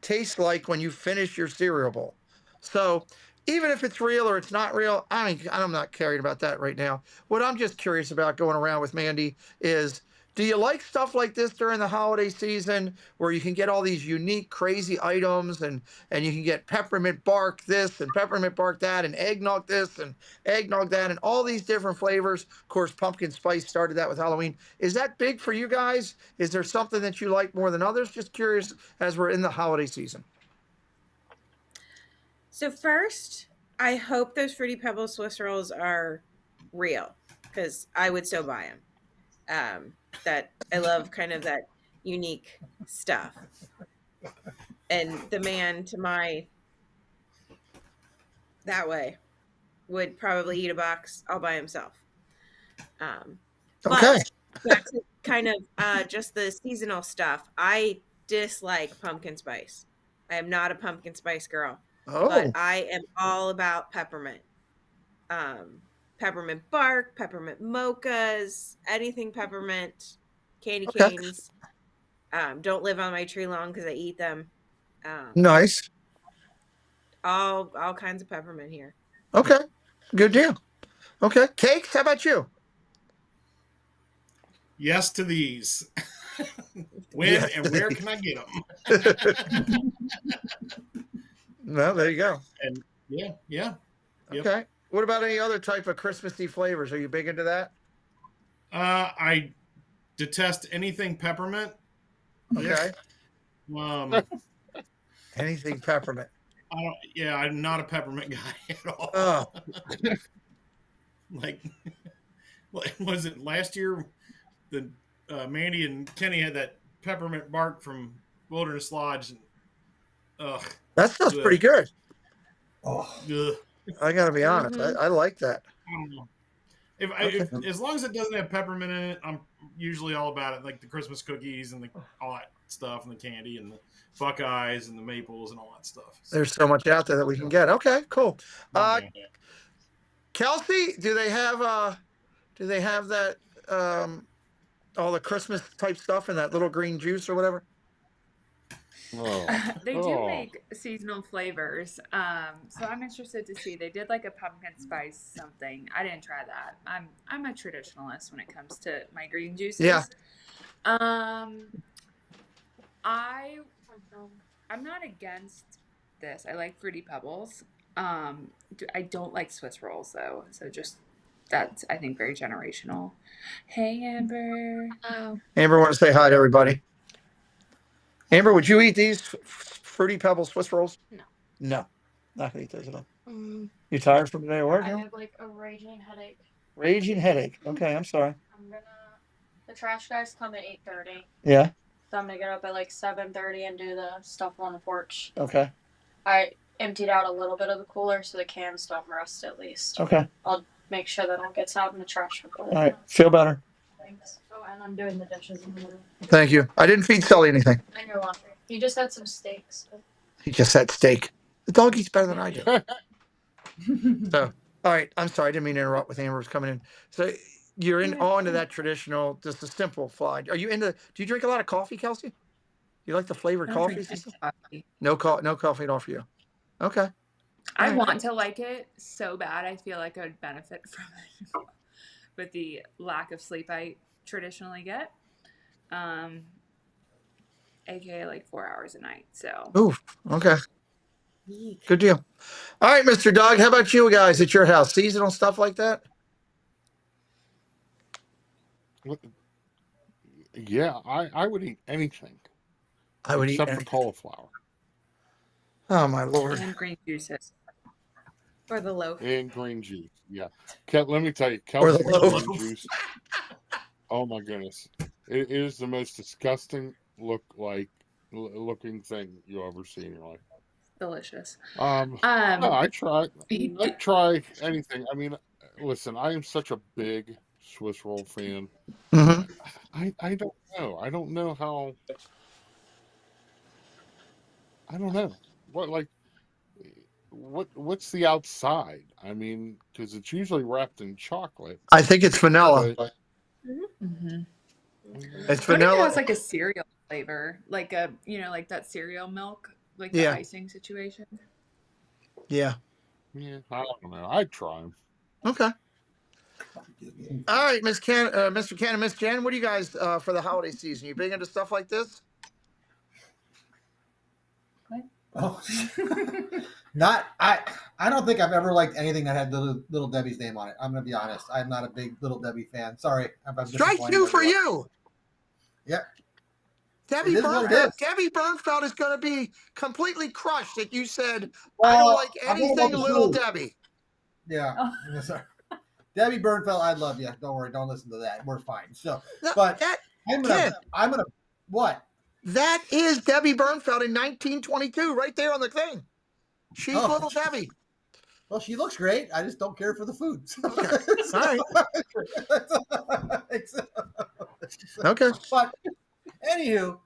tastes like when you finish your cereal bowl. So even if it's real or it's not real, I'm not caring about that right now. What I'm just curious about going around with Mandy is, do you like stuff like this during the holiday season, where you can get all these unique, crazy items, and you can get peppermint bark this and peppermint bark that, and eggnog this and eggnog that, and all these different flavors? Of course, pumpkin spice started that with Halloween. Is that big for you guys? Is there something that you like more than others? Just curious as we're in the holiday season. So first, I hope those Fruity Pebbles Swiss rolls are real, because I would still buy them. That I love kind of that unique stuff. And the man to my that way would probably eat a box all by himself. Okay. But back to kind of just the seasonal stuff. I dislike pumpkin spice. I am not a pumpkin spice girl. Oh. But I am all about peppermint. Peppermint bark, peppermint mochas, anything peppermint, candy canes. Don't live on my tree long because I eat them. Nice. All kinds of peppermint here. Okay. Good deal. Okay. Cakes, how about you? Yes to these. When Yes and to where these. can I get them? Well, there you go. And yeah. Yep. Okay. What about any other type of Christmassy flavors? Are you big into that? I detest anything peppermint. Okay. Anything peppermint. I'm not a peppermint guy at all. Oh. Like, was it last year? The Mandy and Kenny had that peppermint bark from Wilderness Lodge. And, that stuff's pretty good. Oh. I gotta be honest. I like that. I don't know. If as long as it doesn't have peppermint in it, I'm usually all about it. Like the Christmas cookies and all that stuff, and the candy and the Buckeyes and the maples and all that stuff. So, There's so much out there that we can get. Okay, cool. yeah. Kelsey, do they have that all the Christmas type stuff in that little green juice or whatever? They do make seasonal flavors. So I'm interested to see. They did like a pumpkin spice something. I didn't try that. I'm a traditionalist when it comes to my green juices. Yeah. I'm not against this. I like Fruity Pebbles. I don't like Swiss rolls though. So just that's, I think, very generational. Hey, Amber. Oh, Amber, want to say hi to everybody. Amber, would you eat these Fruity Pebbles Swiss rolls? No. No, not gonna eat those at all. Mm, You tired from today at work? I huh? have like a raging headache. Raging headache. Okay, I'm sorry. The trash guys come at 8:30. Yeah. So I'm gonna get up at like 7:30 and do the stuff on the porch. Okay. I emptied out a little bit of the cooler so the cans don't rust at least. Okay. I'll make sure that all gets out in the trash. All right. Feel better. Thanks. Oh, and I'm doing the dishes in the morning. Thank you. I didn't feed Sully anything. And your laundry. You just had some steaks. So. He just had steak. The dog eats better than I do. So, all right. I'm sorry. I didn't mean to interrupt with Amber's coming in. So you're on to that traditional, just a simple fly. Are you into? Do you drink a lot of coffee, Kelsey? You like the flavored coffees? Coffee. No coffee at all for you. Okay. I want to like it so bad. I feel like I would benefit from it with the lack of sleep I traditionally get. AKA like 4 hours a night. So. Ooh. Okay. Good deal. All right, Mr. Dog. How about you guys at your house? Seasonal stuff like that? Yeah, I would eat anything. I would except eat for cauliflower. Oh my lord. And green juices. Or the loaf. And green juice. Yeah. Let me tell you, Or the Kelsey's loaf. green juice. Oh my goodness. It is the most disgusting looking thing you'll ever see in your life. Delicious. No, I try anything. I mean, listen, I am such a big Swiss roll fan. Mm-hmm. I don't know. I don't know how. I don't know what's the outside. I mean, because it's usually wrapped in chocolate. I think it's vanilla. Mm-hmm. It's What if it vanilla. has like a cereal flavor, like like that cereal milk, like the icing situation? Yeah. Yeah, I don't know. I'd try them. Okay. All right, Mr. Ken and Miss Jen, what do you guys for the holiday season? You big into stuff like this? Oh, not I don't think I've ever liked anything that had Little Debbie's name on it. I'm gonna be honest. I'm not a big Little Debbie fan. Sorry. Strike two for you. Yep. Debbie Bernfeld is going to be completely crushed that you said, I don't like anything Little Debbie. Yeah. Oh. Sorry. Debbie Bernfeld, I love you. Don't worry. Don't listen to that. We're fine. So, but I'm gonna what? That is Debbie Bernfeld in 1922, right there on the thing. She's Little Debbie. Well, she looks great. I just don't care for the food. Okay. All right. Okay. But anywho,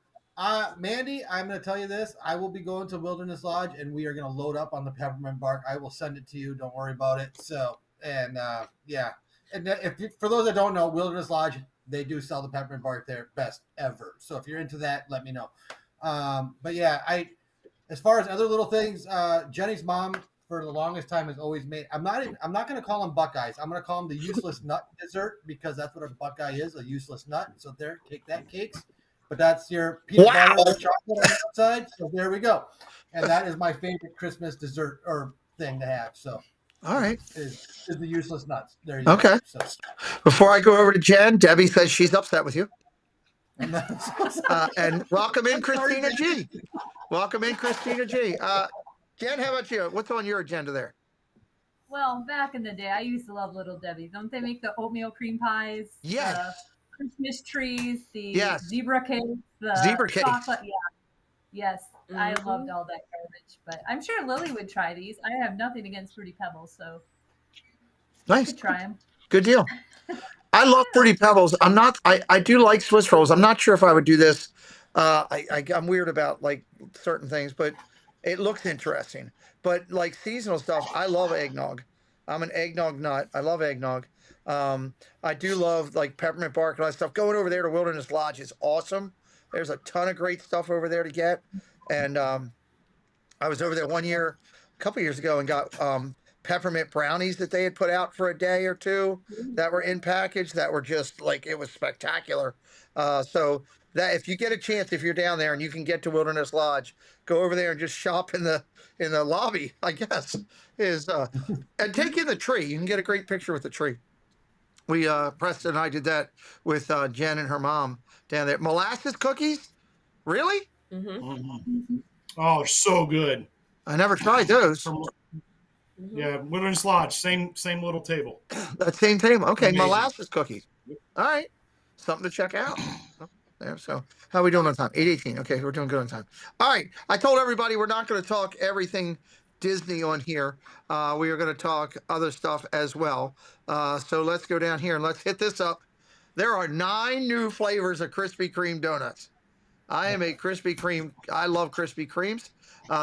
Mandy, I'm going to tell you this. I will be going to Wilderness Lodge, and we are going to load up on the peppermint bark. I will send it to you. Don't worry about it. So, and yeah. And for those that don't know, Wilderness Lodge, they do sell the peppermint bark there, best ever. So if you're into that, let me know. But yeah, as far as other little things, Jenny's mom for the longest time has always made. I'm not going to call them Buckeyes. I'm going to call them the useless nut dessert because that's what a Buckeye is, a useless nut. So there, take that, cakes. But that's your peanut butter and chocolate on the outside. So there we go. And that is my favorite Christmas dessert or thing to have. So. All right. Is the useless nuts. There you go. Okay. So. Before I go over to Jen, Debbie says she's upset with you. And welcome in Christina G. Welcome in Christina G. Jen, how about you? What's on your agenda there? Well, back in the day, I used to love Little Debbie. Don't they make the oatmeal cream pies? Yes. Christmas trees, the zebra cakes, the chocolate. Yeah. Yes. Mm-hmm. I loved all that garbage, but I'm sure Lily would try these. I have nothing against Fruity Pebbles, so nice. I could try them. Good deal. I love Fruity Pebbles. I do like Swiss rolls. I'm not sure if I would do this. I'm weird about like certain things, but it looks interesting. But like seasonal stuff, I love eggnog. I'm an eggnog nut. I love eggnog. I do love like peppermint bark and all that stuff. Going over there to Wilderness Lodge is awesome. There's a ton of great stuff over there to get. And I was over there one year, a couple years ago, and got peppermint brownies that they had put out for a day or two that were in package that were just like it was spectacular. So that if you get a chance, if you're down there and you can get to Wilderness Lodge, go over there and just shop in the lobby. I guess is and take in the tree. You can get a great picture with the tree. We Preston and I did that with Jen and her mom down there. Molasses cookies, really? Mm-hmm. Oh, so good. I never tried those. Mm-hmm. Yeah, Wilderness Lodge, same little table. That same table. Okay, Amazing. molasses cookies. All right, something to check out. There. So, how are we doing on time? 8:18. Okay, we're doing good on time. All right. I told everybody we're not going to talk everything Disney on here. We are going to talk other stuff as well. So let's go down here and let's hit this up. There are 9 new flavors of Krispy Kreme donuts. I am a Krispy Kreme. I love Krispy Kremes.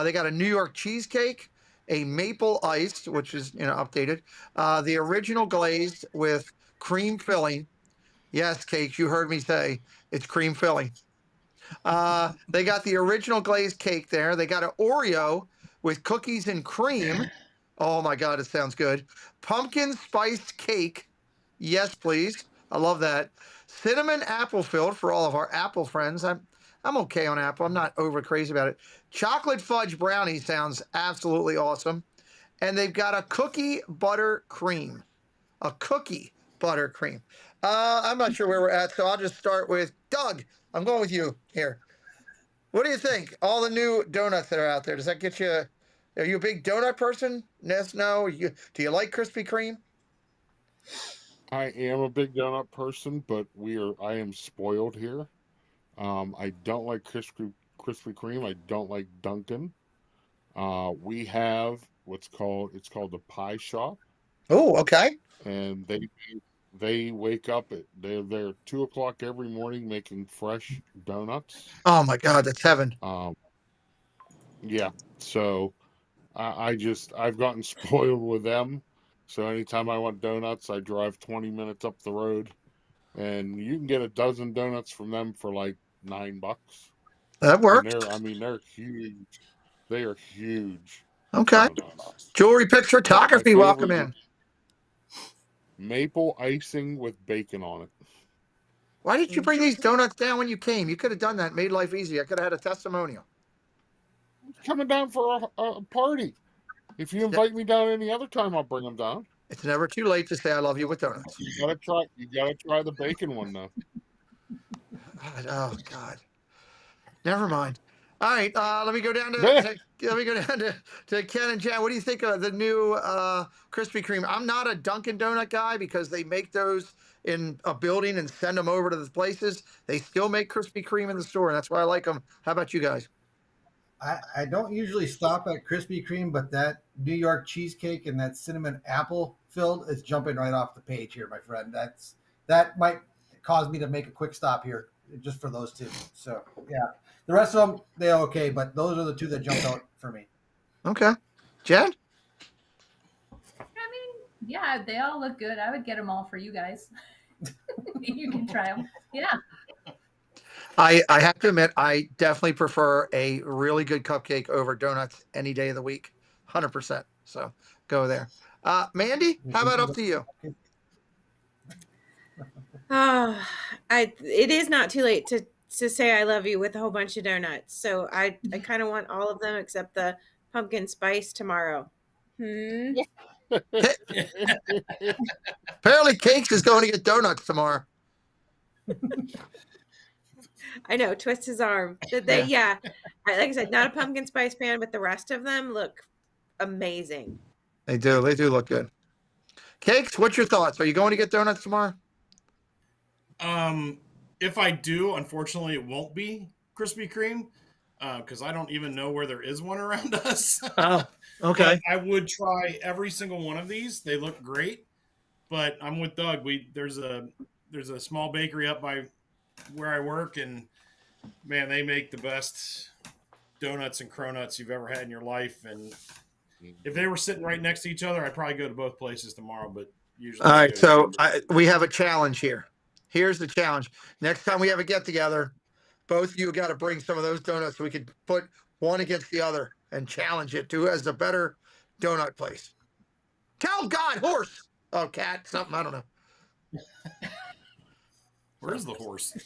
They got a New York cheesecake, a maple iced, which is updated, the original glazed with cream filling. Yes, cakes. You heard me say it's cream filling. They got the original glazed cake there. They got an Oreo with cookies and cream. Oh my God, it sounds good. Pumpkin spiced cake. Yes, please. I love that. Cinnamon apple filled for all of our apple friends. I'm okay on apple. I'm not over crazy about it. Chocolate fudge brownie sounds absolutely awesome. And they've got a cookie butter cream. A cookie butter cream. I'm not sure where we're at, so I'll just start with Doug. I'm going with you here. What do you think? All the new donuts that are out there, does that get you? Are you a big donut person? Yes, no. Do you like Krispy Kreme? I am a big donut person, but I am spoiled here. I don't like Krispy Kreme. I don't like Dunkin'. We have it's called the Pie Shop, Oh, okay. and they wake up they're there 2 o'clock every morning making fresh donuts. Oh my God, that's heaven. Yeah. So I've gotten spoiled with them. So anytime I want donuts, I drive 20 minutes up the road, and you can get a dozen donuts from them for like $9. That And works. they're huge. They are huge. Okay. Donuts. Jewelry Picks My Photography, welcome favorite in. maple icing with bacon on it. Why did you bring these donuts down when you came? You could have done that, made life easy. I could have had a testimonial. Coming down for a party. If you invite me down any other time, I'll bring them down. It's never too late to say I love you with donuts. You gotta try the bacon one though. Oh God. Never mind. All right, let me go down to Ken and Jan. What do you think of the new Krispy Kreme? I'm not a Dunkin' Donut guy because they make those in a building and send them over to the places. They still make Krispy Kreme in the store, and that's why I like them. How about you guys? I don't usually stop at Krispy Kreme, but that New York cheesecake and that cinnamon apple filled is jumping right off the page here, my friend. That might cause me to make a quick stop here just for those two. So yeah, the rest of them they're okay, but those are the two that jumped out for me. Okay, Jen. I mean, yeah, they all look good. I would get them all for you guys. You can try them. Yeah. I have to admit, I definitely prefer a really good cupcake over donuts any day of the week, 100%. So go there. Mandy, how about up to you? Oh, it is not too late to say I love you with a whole bunch of donuts. So I kind of want all of them except the pumpkin spice tomorrow. Apparently, Cakes is going to get donuts tomorrow. I know, twist his arm. Like I said, not a pumpkin spice fan, but the rest of them look amazing. They do look good. Cakes, what's your thoughts? Are you going to get donuts tomorrow? If I do, unfortunately, it won't be Krispy Kreme because I don't even know where there is one around us. Oh, okay. But I would try every single one of these. They look great. but I'm with Doug. There's a small bakery up by where I work, and man, they make the best donuts and cronuts you've ever had in your life. And if they were sitting right next to each other, I'd probably go to both places tomorrow. But usually All I right, go so to. we have a challenge here. Here's the challenge. Next time we have a get together, both of you got to bring some of those donuts so we could put one against the other and challenge it to who has the better donut place. Tell God, horse. Oh, cat, something. I don't know. Where's the horse?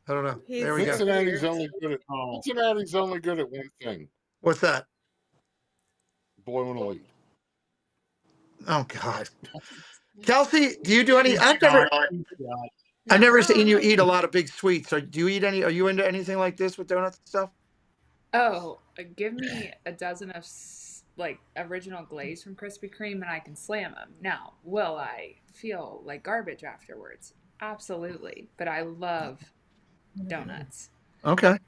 I don't know. He's There we go. Cincinnati's only good at Oh, Cincinnati's only good at one thing: What's that? blowing a lead. Oh God. Kelsey, do you do any? God. I've never seen you No. eat a lot of big sweets. So do you eat any? Are you into anything like this with donuts and stuff? Oh, give me a dozen of like original glaze from Krispy Kreme and I can slam them. Now, will I feel like garbage afterwards? Absolutely. But I love donuts. Okay.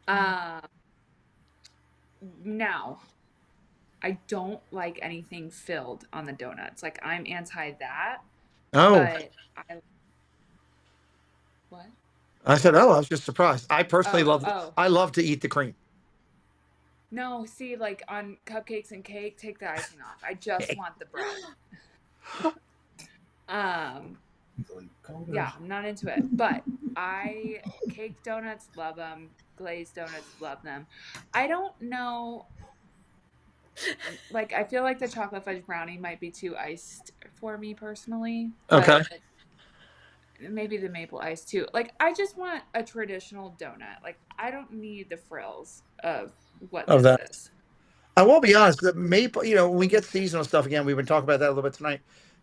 Now, I don't like anything filled on the donuts. Like I'm anti that. Oh, But what? I said, oh, I was just surprised. I personally love. Oh. I love to eat the cream. No, see, like on cupcakes and cake, take the icing off. I just want the bread. Yeah, I'm not into it. But cake donuts, love them. Glazed donuts, love them. I don't know. Like, I feel like the chocolate fudge brownie might be too iced for me personally. Okay. But maybe the maple ice too. Like, I just want a traditional donut. Like, I don't need the frills of what Of this that. is. I will be honest. The maple, when we get seasonal stuff again, we've been talking about that a little bit tonight.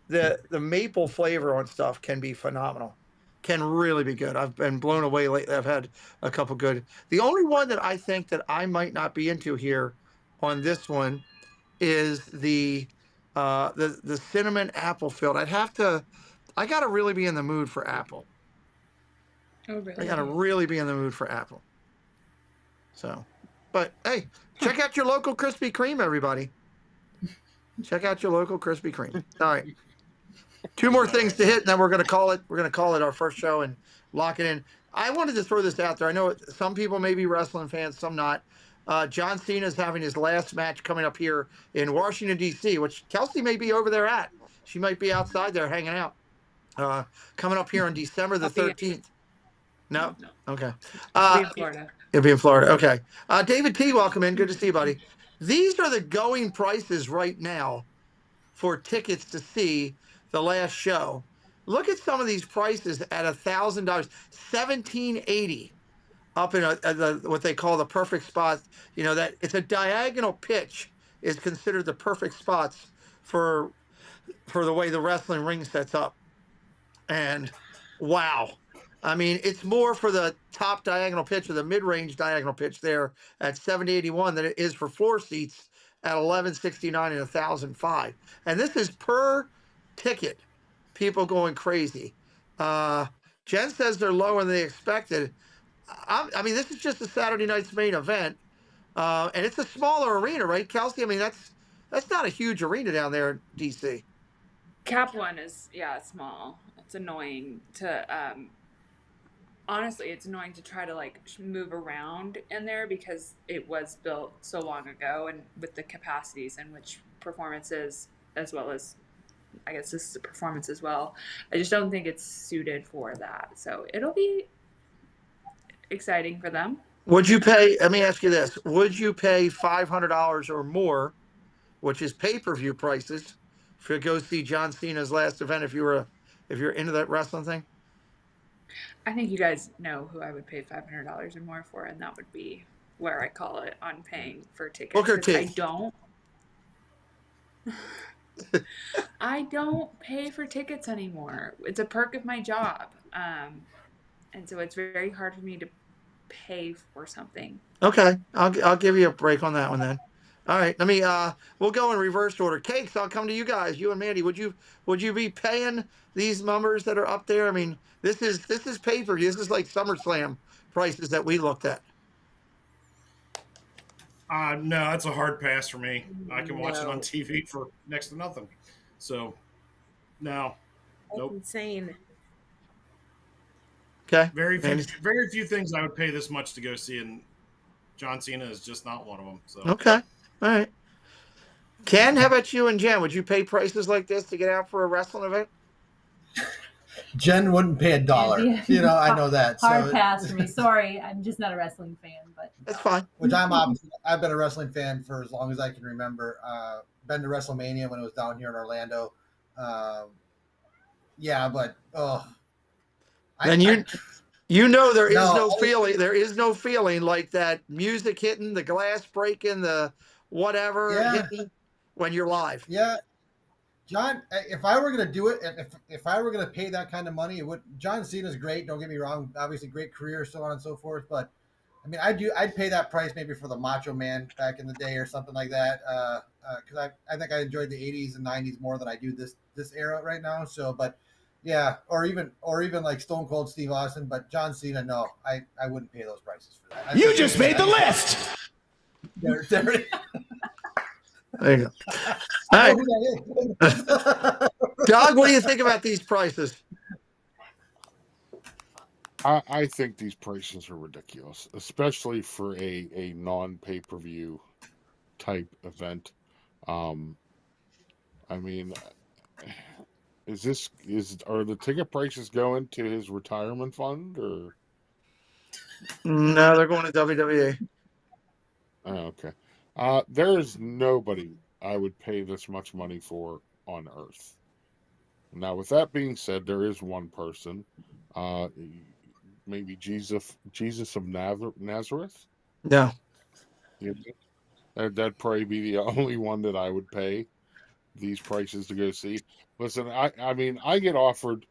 The maple flavor on stuff can be phenomenal. Can really be good. I've been blown away lately. I've had a couple good. The only one that I think that I might not be into here on this one is the cinnamon apple filled. I gotta really be in the mood for apple. Oh, really? I gotta really be in the mood for apple. So, but hey, check out your local Krispy Kreme, everybody. Check out your local Krispy Kreme. All right. Two more things to hit, and then we're gonna call it. We're gonna call it our first show and lock it in. I wanted to throw this out there. I know some people may be wrestling fans, some not. John Cena is having his last match coming up here in Washington, D.C., which Kelsey may be over there at. She might be outside there hanging out. Coming up here on December the 13th. No? Okay. I'll be in Florida. It'll be in Florida. Okay. David T., welcome in. Good to see you, buddy. These are the going prices right now for tickets to see the last show. Look at some of these prices at $1,000, $1,780 up in what they call the perfect spot. That it's a diagonal pitch is considered the perfect spots for the way the wrestling ring sets up. And wow. I mean, it's more for the top diagonal pitch or the mid-range diagonal pitch there at 781 than it is for floor seats at 1169 and 1005. And this is per ticket. People going crazy. Jen says they're lower than they expected. I mean, this is just a Saturday night's main event, and it's a smaller arena, right, Kelsey? I mean, that's not a huge arena down there in DC. Cap One is small. It's annoying to honestly, it's annoying to try to like move around in there because it was built so long ago and with the capacities in which performances as well as I guess this is a performance as well. I just don't think it's suited for that. So it'll be exciting for them. Would you pay? Let me ask you this: would you pay $500 or more, which is pay-per-view prices, to go see John Cena's last event? If you're into that wrestling thing, I think you guys know who I would pay $500 or more for, and that would be where I call it on paying for tickets. Booker T. I don't pay for tickets anymore. It's a perk of my job, and so it's very hard for me to pay for something. Okay, I'll give you a break on that one then. All right, let me. We'll go in reverse order. Cakes, I'll come to you guys. You and Mandy, would you be paying these numbers that are up there? I mean, this is pay-per-view. This is like SummerSlam prices that we looked at. No, that's a hard pass for me. I can watch it on TV for next to nothing. So, no. Nope. Insane. Okay. Very few things I would pay this much to go see, and John Cena is just not one of them. So Okay. All right. Ken, how about you and Jen? Would you pay prices like this to get out for a wrestling event? Jen wouldn't pay $1. You know, I know that. Hard So pass for me. Sorry, I'm just not a wrestling fan. But That's fine. which I've been a wrestling fan for as long as I can remember. Been to WrestleMania when it was down here in Orlando. Yeah, but Then you know there is No, no feeling. There is no feeling like that music hitting, the glass breaking, the whatever hitting when you're live. yeah, John. If I were gonna do it, if I were gonna pay that kind of money, it would. John Cena's great. Don't get me wrong. Obviously, great career, so on and so forth. But I mean, I'd pay that price maybe for the Macho Man back in the day or something like that. Because I think I enjoyed the '80s and '90s more than I do this era right now. So, but yeah, or even like Stone Cold Steve Austin. But John Cena, no, I wouldn't pay those prices for that. You just made the list. There you go. All right. Doug, what do you think about these prices? I think these prices are ridiculous, especially for a non-pay-per-view type event. I mean, are the ticket prices going to his retirement fund or? No, they're going to WWE. Oh, okay. There is nobody I would pay this much money for on Earth. Now, with that being said, there is one person, maybe Jesus of Nazareth. No, that'd probably be the only one that I would pay these prices to go see. Listen, I mean, I get offered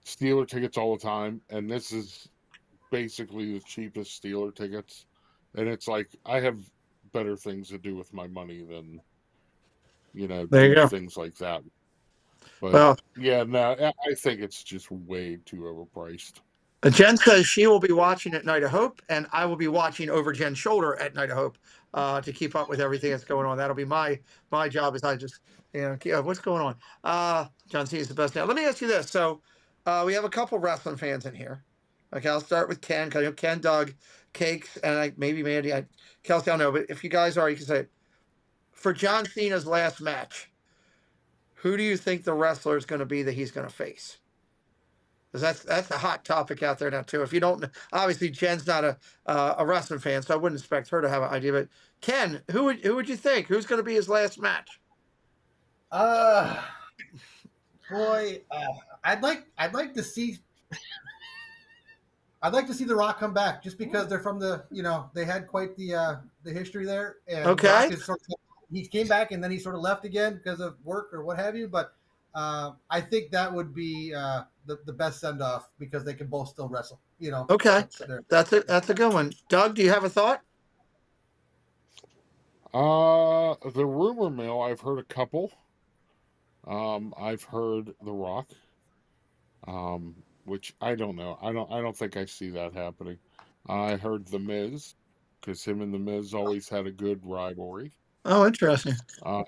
Steeler tickets all the time, and this is basically the cheapest Steeler tickets, and it's like I have better things to do with my money than there you go. things like that. But well, yeah, no, I think it's just way too overpriced. Jen says she will be watching at Night of Hope, and I will be watching over Jen's shoulder at Night of Hope to keep up with everything that's going on. That'll be my job. Is I just what's going on. John Cena's the best now. Let me ask you this. So we have a couple wrestling fans in here. Okay, I'll start with Ken. Ken, Doug, Cakes, and maybe Mandy. Kelsey, I don't know, but if you guys are, you can say it. For John Cena's last match, who do you think the wrestler is going to be that he's going to face? Because that's a hot topic out there now too. If you don't, obviously Jen's not a wrestling fan, so I wouldn't expect her to have an idea. But Ken, who would you think? Who's going to be his last match? Boy, I'd like to see. I'd like to see The Rock come back, just because they're from they had quite the history there. And okay. Rock is he came back and then he sort of left again because of work or what have you. But I think that would be the best send off, because they can both still wrestle. Okay, that's a good one. Doug, do you have a thought? The rumor mill, I've heard a couple. I've heard The Rock. Which I don't know. I don't think I see that happening. I heard The Miz, because him and The Miz always had a good rivalry. Oh, interesting. I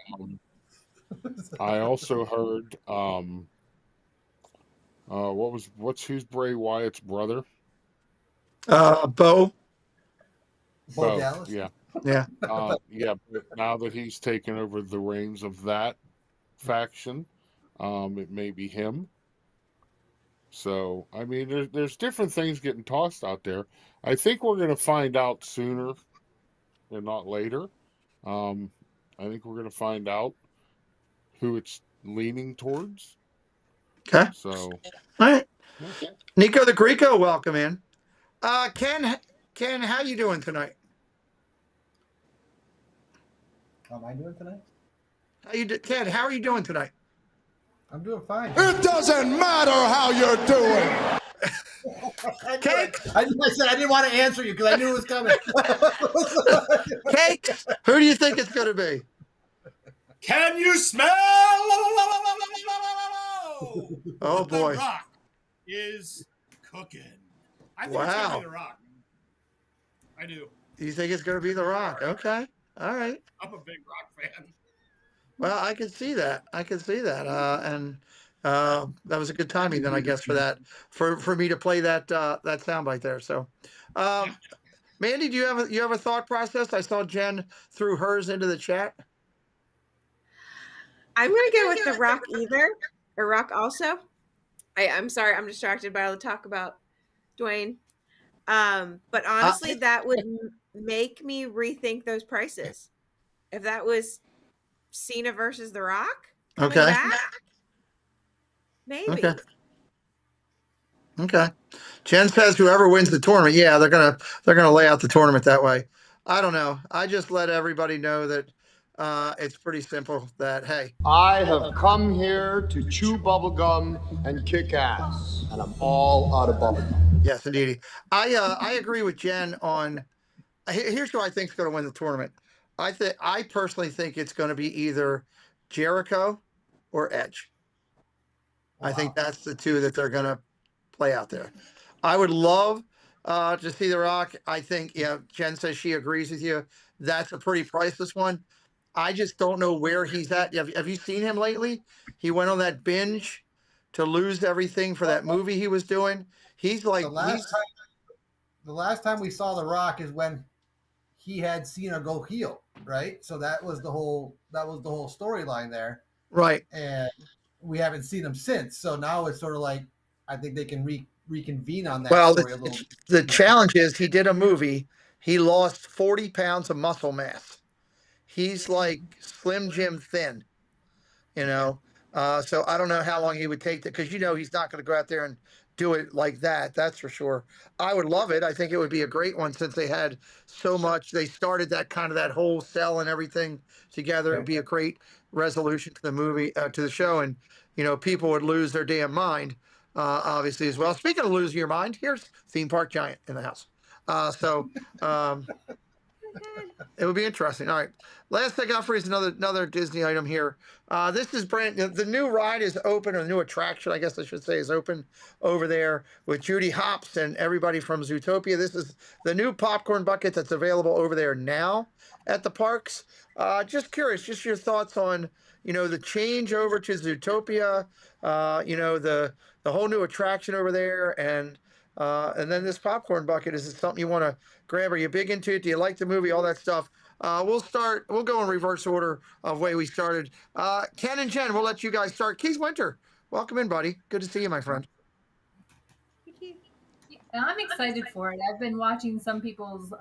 also heard who's Bray Wyatt's brother? Bo Dallas. Yeah. Yeah. But now that he's taken over the reins of that faction, it may be him. So, I mean, there's different things getting tossed out there. I think we're going to find out sooner and not later. I think we're going to find out who it's leaning towards. Okay. So, all right. Okay. Nico the Greco, welcome in. Ken, how you doing tonight? How am I doing tonight? Ken, how are you doing tonight? I'm doing fine. It doesn't matter how you're doing. Cake. I said I didn't want to answer you because I knew it was coming. Cake. Who do you think it's going to be? Can you smell? Oh boy. The Rock is cooking. I think it's going to be The Rock. I do. You think it's going to be The Rock? Okay. All right. I'm a big Rock fan. Well, I can see that. And That was a good timing then, I guess, for that, for me to play that that soundbite there. So, Mandy, do you have a thought process? I saw Jen threw hers into the chat. I'm gonna go with The Rock either. Or Rock also. I'm sorry, I'm distracted by all the talk about Dwayne. But honestly, that would make me rethink those prices. If that was Cena versus The Rock coming Okay. back, maybe. Okay. Okay. Jen says whoever wins the tournament, yeah, they're gonna lay out the tournament that way. I don't know. I just let everybody know that it's pretty simple. That hey, I have come here to chew bubblegum and kick ass, and I'm all out of bubblegum. yes, indeed. I agree with Jen on. Here's who I think is going to win the tournament. I personally think it's going to be either Jericho or Edge. Wow. I think that's the two that they're going to play out there. I would love to see The Rock. I think, yeah, Jen says she agrees with you. That's a pretty priceless one. I just don't know where he's at. Have you seen him lately? He went on that binge to lose everything for that movie he was doing. He's like, the last time we saw The Rock is when he had Cena go heel, right? So that was the whole storyline there. right. And we haven't seen him since. So now it's sort of like I think they can reconvene on that Well, story a little. the challenge is he did a movie. He lost 40 pounds of muscle mass. He's like Slim Jim thin, you know. So I don't know how long he would take that because he's not going to go out there and do it like that. That's for sure. I would love it. I think it would be a great one since they had so much. They started that kind of that whole cell and everything together. It would be a great resolution to the movie, to the show, and people would lose their damn mind, obviously as well. Speaking of losing your mind, here's Theme Park Giant in the house. So. It would be interesting. All right. Last thing I got for you is another Disney item here. This is the new ride is open, or the new attraction, I guess I should say, is open over there with Judy Hopps and everybody from Zootopia. This is the new popcorn bucket that's available over there now at the parks. Just curious, just your thoughts on, the change over to Zootopia, the whole new attraction over there, and then this popcorn bucket. Is it something you want to grab? Are you big into it? Do you like the movie? All that stuff. We'll go in reverse order of way we started. Ken and Jen, we'll let you guys start. Keith Winter, welcome in, buddy. Good to see you, my friend. I'm excited for it. I've been watching some people's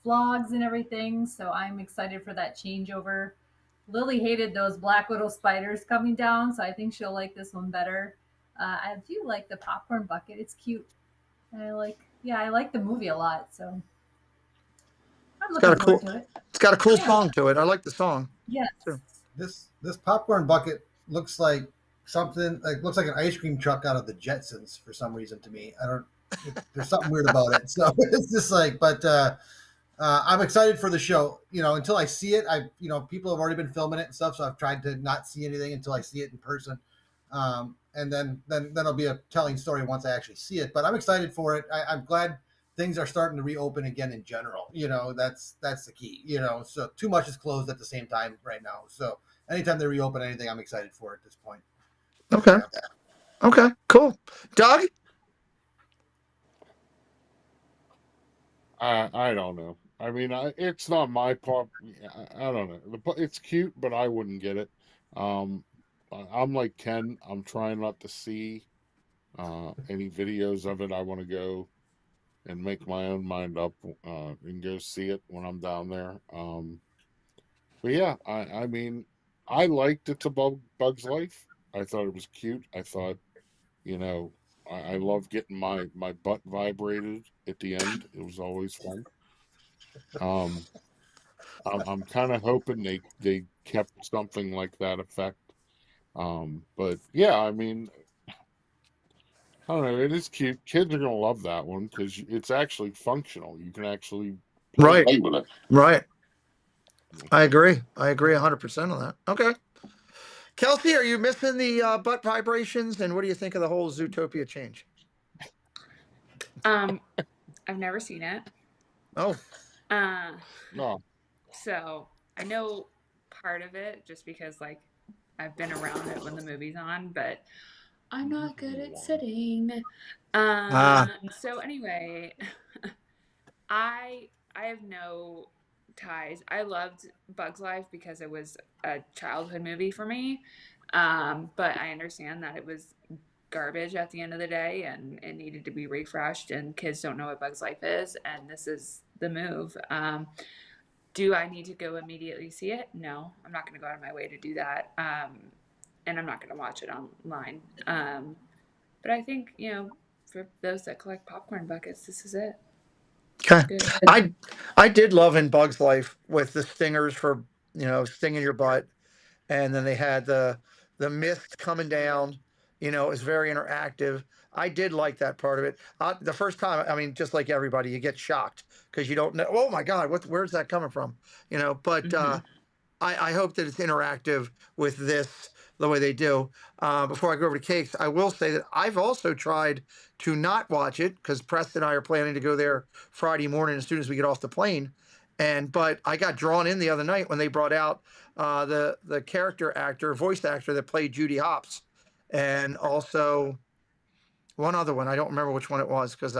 vlogs and everything, so I'm excited for that changeover. Lily hated those black widow spiders coming down, so I think she'll like this one better. I do like the popcorn bucket. It's cute. I like the movie a lot, so I'm looking forward to it. It's got a cool song to it. I like the song. Yes. Too. This popcorn bucket looks like something looks like an ice cream truck out of the Jetsons for some reason to me. There's something weird about it. So it's just but I'm excited for the show. Until I see it, people have already been filming it and stuff, so I've tried to not see anything until I see it in person. And then it'll be a telling story once I actually see it. But I'm excited for it. I'm glad things are starting to reopen again in general. That's the key. So too much is closed at the same time right now. So anytime they reopen anything, I'm excited for it at this point. Okay. Yeah. Okay. Cool. Doug? I don't know. I mean, it's not my pop. I don't know. It's cute, but I wouldn't get it. I'm like Ken. I'm trying not to see any videos of it. I want to go and make my own mind up and go see it when I'm down there. But yeah, I mean, I liked It's a Bug's Life. I thought it was cute. I thought, I love getting my butt vibrated at the end. It was always fun. I'm kind of hoping they kept something like that effect. But yeah, I mean, I don't know. It is cute. Kids are gonna love that one because it's actually functional. You can actually play with it. Right. I agree 100% on that. Okay. Kelsey, are you missing the butt vibrations? And what do you think of the whole Zootopia change? I've never seen it. Oh. No. So I know part of it just because I've been around it when the movie's on, but I'm not good at sitting. So anyway, I have no ties. I loved Bugs Life because it was a childhood movie for me. But I understand that it was garbage at the end of the day and it needed to be refreshed, and kids don't know what Bugs Life is, and this is the move. Do I need to go immediately see it? No, I'm not going to go out of my way to do that. And I'm not going to watch it online. But I think, for those that collect popcorn buckets, this is it. Okay. Good. I did love in Bug's Life with the stingers for, stinging your butt. And then they had the mist coming down, it was very interactive. I did like that part of it. The first time, I mean, just like everybody, you get shocked because you don't know, oh my God, where's that coming from? But Mhm. I hope that it's interactive with this the way they do. Before I go over to cakes, I will say that I've also tried to not watch it because Preston and I are planning to go there Friday morning as soon as we get off the plane. But I got drawn in the other night when they brought out the voice actor that played Judy Hopps, and also one other one. I don't remember which one it was because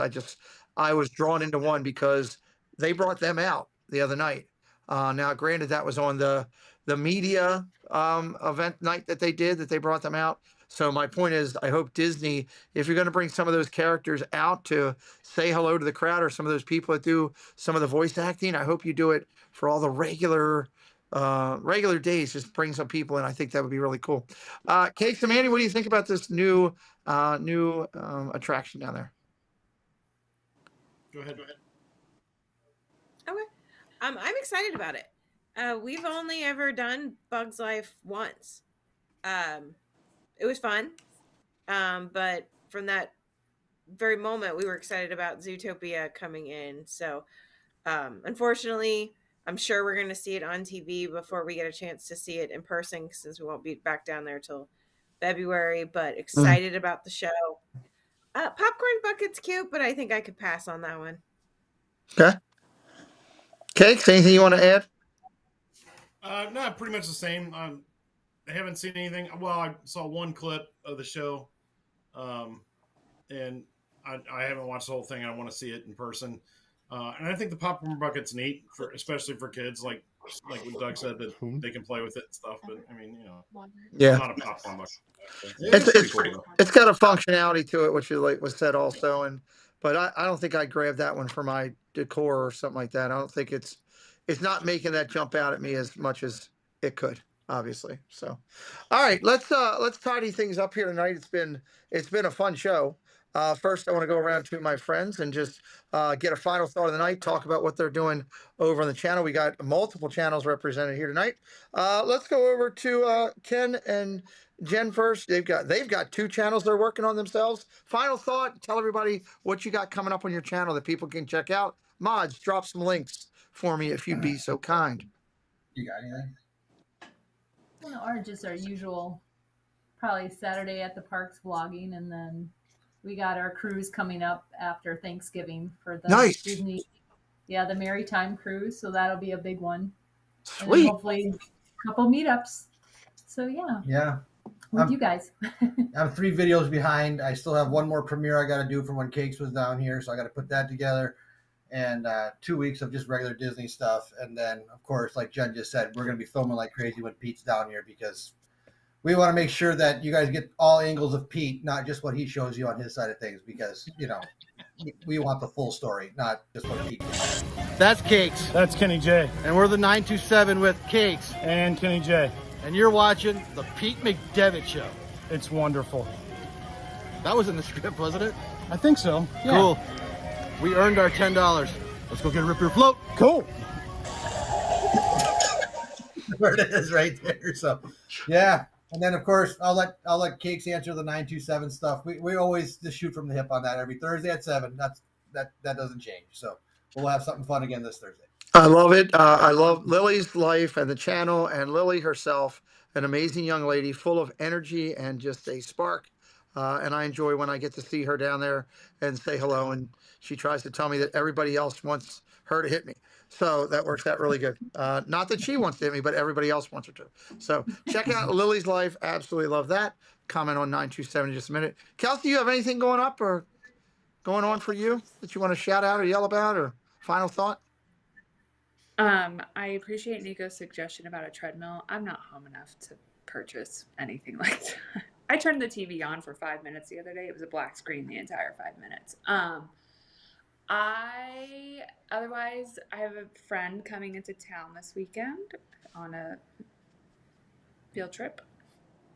I was drawn into one because they brought them out the other night. Now, granted, that was on the media event night that they brought them out. So my point is, I hope Disney, if you're going to bring some of those characters out to say hello to the crowd, or some of those people that do some of the voice acting, I hope you do it for all the regular days. Just bring some people in. I think that would be really cool. Cakes and Mandy, what do you think about this new attraction down there? Go ahead. Okay. I'm excited about it. We've only ever done Bugs Life once. It was fun. But from that very moment, we were excited about Zootopia coming in. So, unfortunately, I'm sure we're going to see it on TV before we get a chance to see it in person, since we won't be back down there till February. But excited about the show. Popcorn bucket's cute, but I think I could pass on that one. Okay. Cakes, anything you want to add? No, pretty much the same. I haven't seen anything. Well, I saw one clip of the show, and I haven't watched the whole thing. I want to see it in person. And I think the popcorn bucket's neat, especially for kids, like what Doug said, that they can play with it and stuff. But I mean, Yeah. I'm not a popcorn bucket. It's pretty cool. It's got a functionality to it, which was said also, but I don't think I'd grab that one for my decor or something like that. I don't think it's not making that jump out at me as much as it could, obviously. So, all right, let's tidy things up here tonight. It's been a fun show. First, I want to go around to my friends and just get a final thought of the night. Talk about what they're doing over on the channel. We got multiple channels represented here tonight. Let's go over to Ken and Jen first. They've got two channels they're working on themselves. Final thought. Tell everybody what you got coming up on your channel that people can check out. Mods, drop some links for me if you'd be so kind. You got anything? Or just our usual, probably Saturday at the parks vlogging, and then we got our cruise coming up after Thanksgiving for the Nice. Disney, the Maritime cruise. So that'll be a big one. Sweet. And then hopefully a couple meetups. So Yeah. with you guys. I'm 3 videos behind. I still have one more premiere I got to do from when Cakes was down here, so I got to put that together. And 2 weeks of just regular Disney stuff. And then, of course, like Jen just said, we're going to be filming like crazy when Pete's down here, because we want to make sure that you guys get all angles of Pete, not just what he shows you on his side of things, because, we want the full story, not just what Pete does. That's Cakes. That's Kenny J. And we're the 927 with Cakes. And Kenny J. And you're watching the Pete McDevitt Show. It's wonderful. That was in the script, wasn't it? I think so. Yeah. Cool. We earned our $10. Let's go get a Rip Your Float. Cool. There it is right there. So, yeah. And then, of course, I'll let Cakes answer the 927 stuff. We always just shoot from the hip on that every Thursday at 7. That doesn't change. So we'll have something fun again this Thursday. I love it. I love Lily's life and the channel, and Lily herself, an amazing young lady, full of energy and just a spark and I enjoy when I get to see her down there and say hello. And she tries to tell me that everybody else wants her to hit me. So that works out really good. Not that she wants to hit me, but everybody else wants her to. So check out Lily's Life. Absolutely love that. Comment on 927 in just a minute. Kelsey, you have anything going up or going on for you that you want to shout out or yell about, or final thought? I appreciate Nico's suggestion about a treadmill. I'm not home enough to purchase anything like that. I turned the TV on for 5 minutes the other day. It was a black screen the entire 5 minutes. Otherwise, I have a friend coming into town this weekend on a field trip.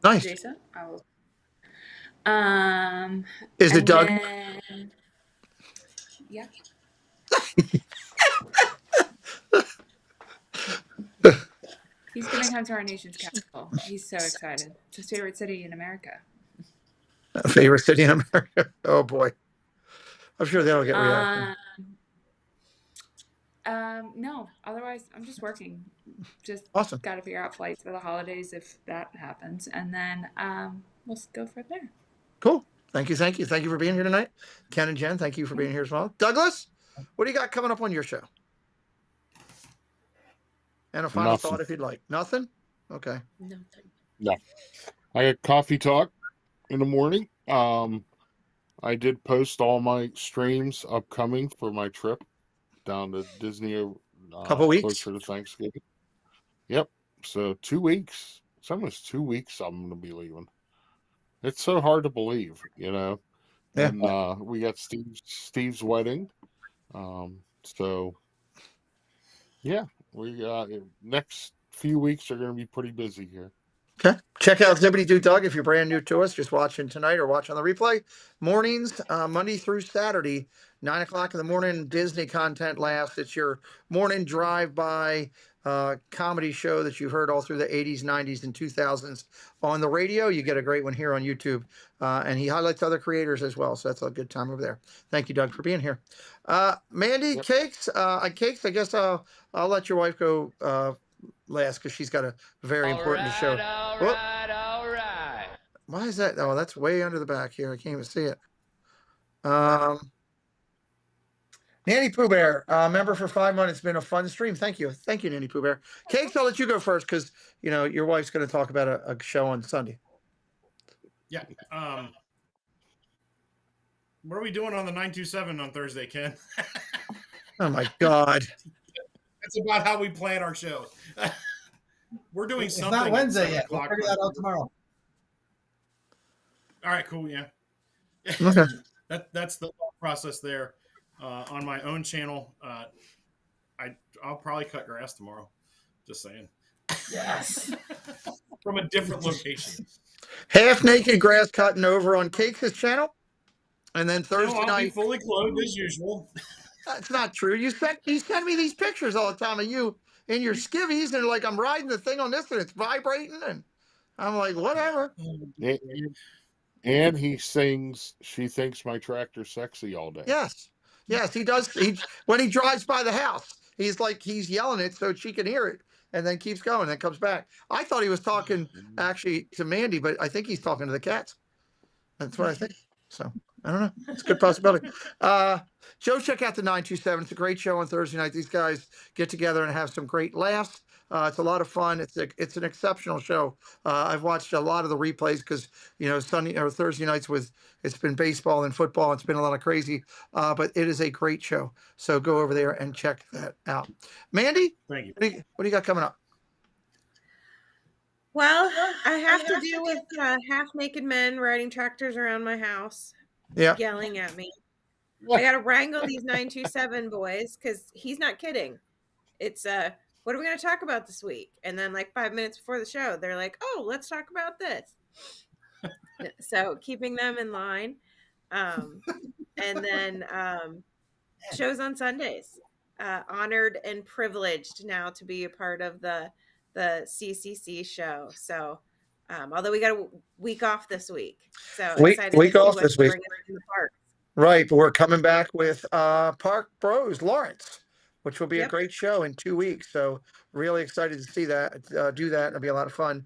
Nice. Jason, I will. Is it Doug? Then, yeah. He's going to come to our nation's capital. He's so excited. It's his favorite city in America. Favorite city in America? Oh boy. I'm sure that'll get reaction. No, otherwise I'm just working. Just awesome. Got to figure out flights for the holidays if that happens. And then we'll go from there. Cool. Thank you. Thank you. Thank you for being here tonight. Ken and Jen, thank you for being here as well. Douglas, what do you got coming up on your show? And a final thought if you'd like. Nothing? Okay. Nothing. No. I got coffee talk in the morning. I did post all my streams upcoming for my trip down to Disney couple weeks closer to Thanksgiving. Yep. So 2 weeks. It's almost 2 weeks I'm going to be leaving. It's so hard to believe, you know. Yeah. And we got Steve's wedding. So yeah, we next few weeks are going to be pretty busy here. Okay. Check out Zippity Doo Doug if you're brand new to us, just watching tonight or watching on the replay. Mornings, Monday through Saturday, 9 o'clock in the morning, Disney content last. It's your morning drive-by comedy show that you heard all through the 80s, 90s, and 2000s on the radio. You get a great one here on YouTube. And he highlights other creators as well. So that's a good time over there. Thank you, Doug, for being here. Mandy, Yep. Cakes, I guess I'll let your wife go last because she's got a very important show. All right. Why is that? Oh, that's way under the back here. I can't even see it. Nanny Pooh Bear, member for 5 months. It's been a fun stream. Thank you. Thank you, Nanny Pooh Bear. Cakes, I'll let you go first because, you know, your wife's going to talk about a show on Sunday. Yeah. What are we doing on the 927 on Thursday, Ken? Oh, my God. That's about how we plan our show. We're doing something. It's not Wednesday yet. We'll figure that out tomorrow. All right, cool. Yeah. Okay. That's the process there. On my own channel, I'll probably cut grass tomorrow. Just saying. Yes. From a different location. Half naked grass cutting over on Cakes' channel. And then Thursday I'll night. be fully clothed as usual. That's not true. You send me these pictures all the time of you in your skivvies, and like I'm riding the thing on this and it's vibrating, and I'm like, whatever. And he sings, "She thinks my tractor's sexy" all day. Yes, he does. When he drives by the house, he's yelling it so she can hear it, and then keeps going and comes back. I thought he was talking actually to Mandy, but I think he's talking to the cats. That's what I think. So I don't know. It's a good possibility. Joe, check out the 927. It's a great show on Thursday night. These guys get together and have some great laughs. It's a lot of fun. It's an exceptional show. I've watched a lot of the replays because, you know, Sunday or Thursday nights it's been baseball and football. It's been a lot of crazy, but it is a great show. So go over there and check that out. Mandy, thank you. What do you got coming up? Well, I have to deal with half-naked men riding tractors around my house, yelling at me. I got to wrangle these 927 boys because he's not kidding. It's what are we going to talk about this week? And then like 5 minutes before the show, they're like, oh, let's talk about this. So keeping them in line. And then shows on Sundays. Honored and privileged now to be a part of the CCC show. So although we got a week off this week. So excited week to see off what this week. bring us in the park. Right, but we're coming back with Park Bros Lawrence, which will be a great show in 2 weeks. So really excited to see that, do that. It'll be a lot of fun.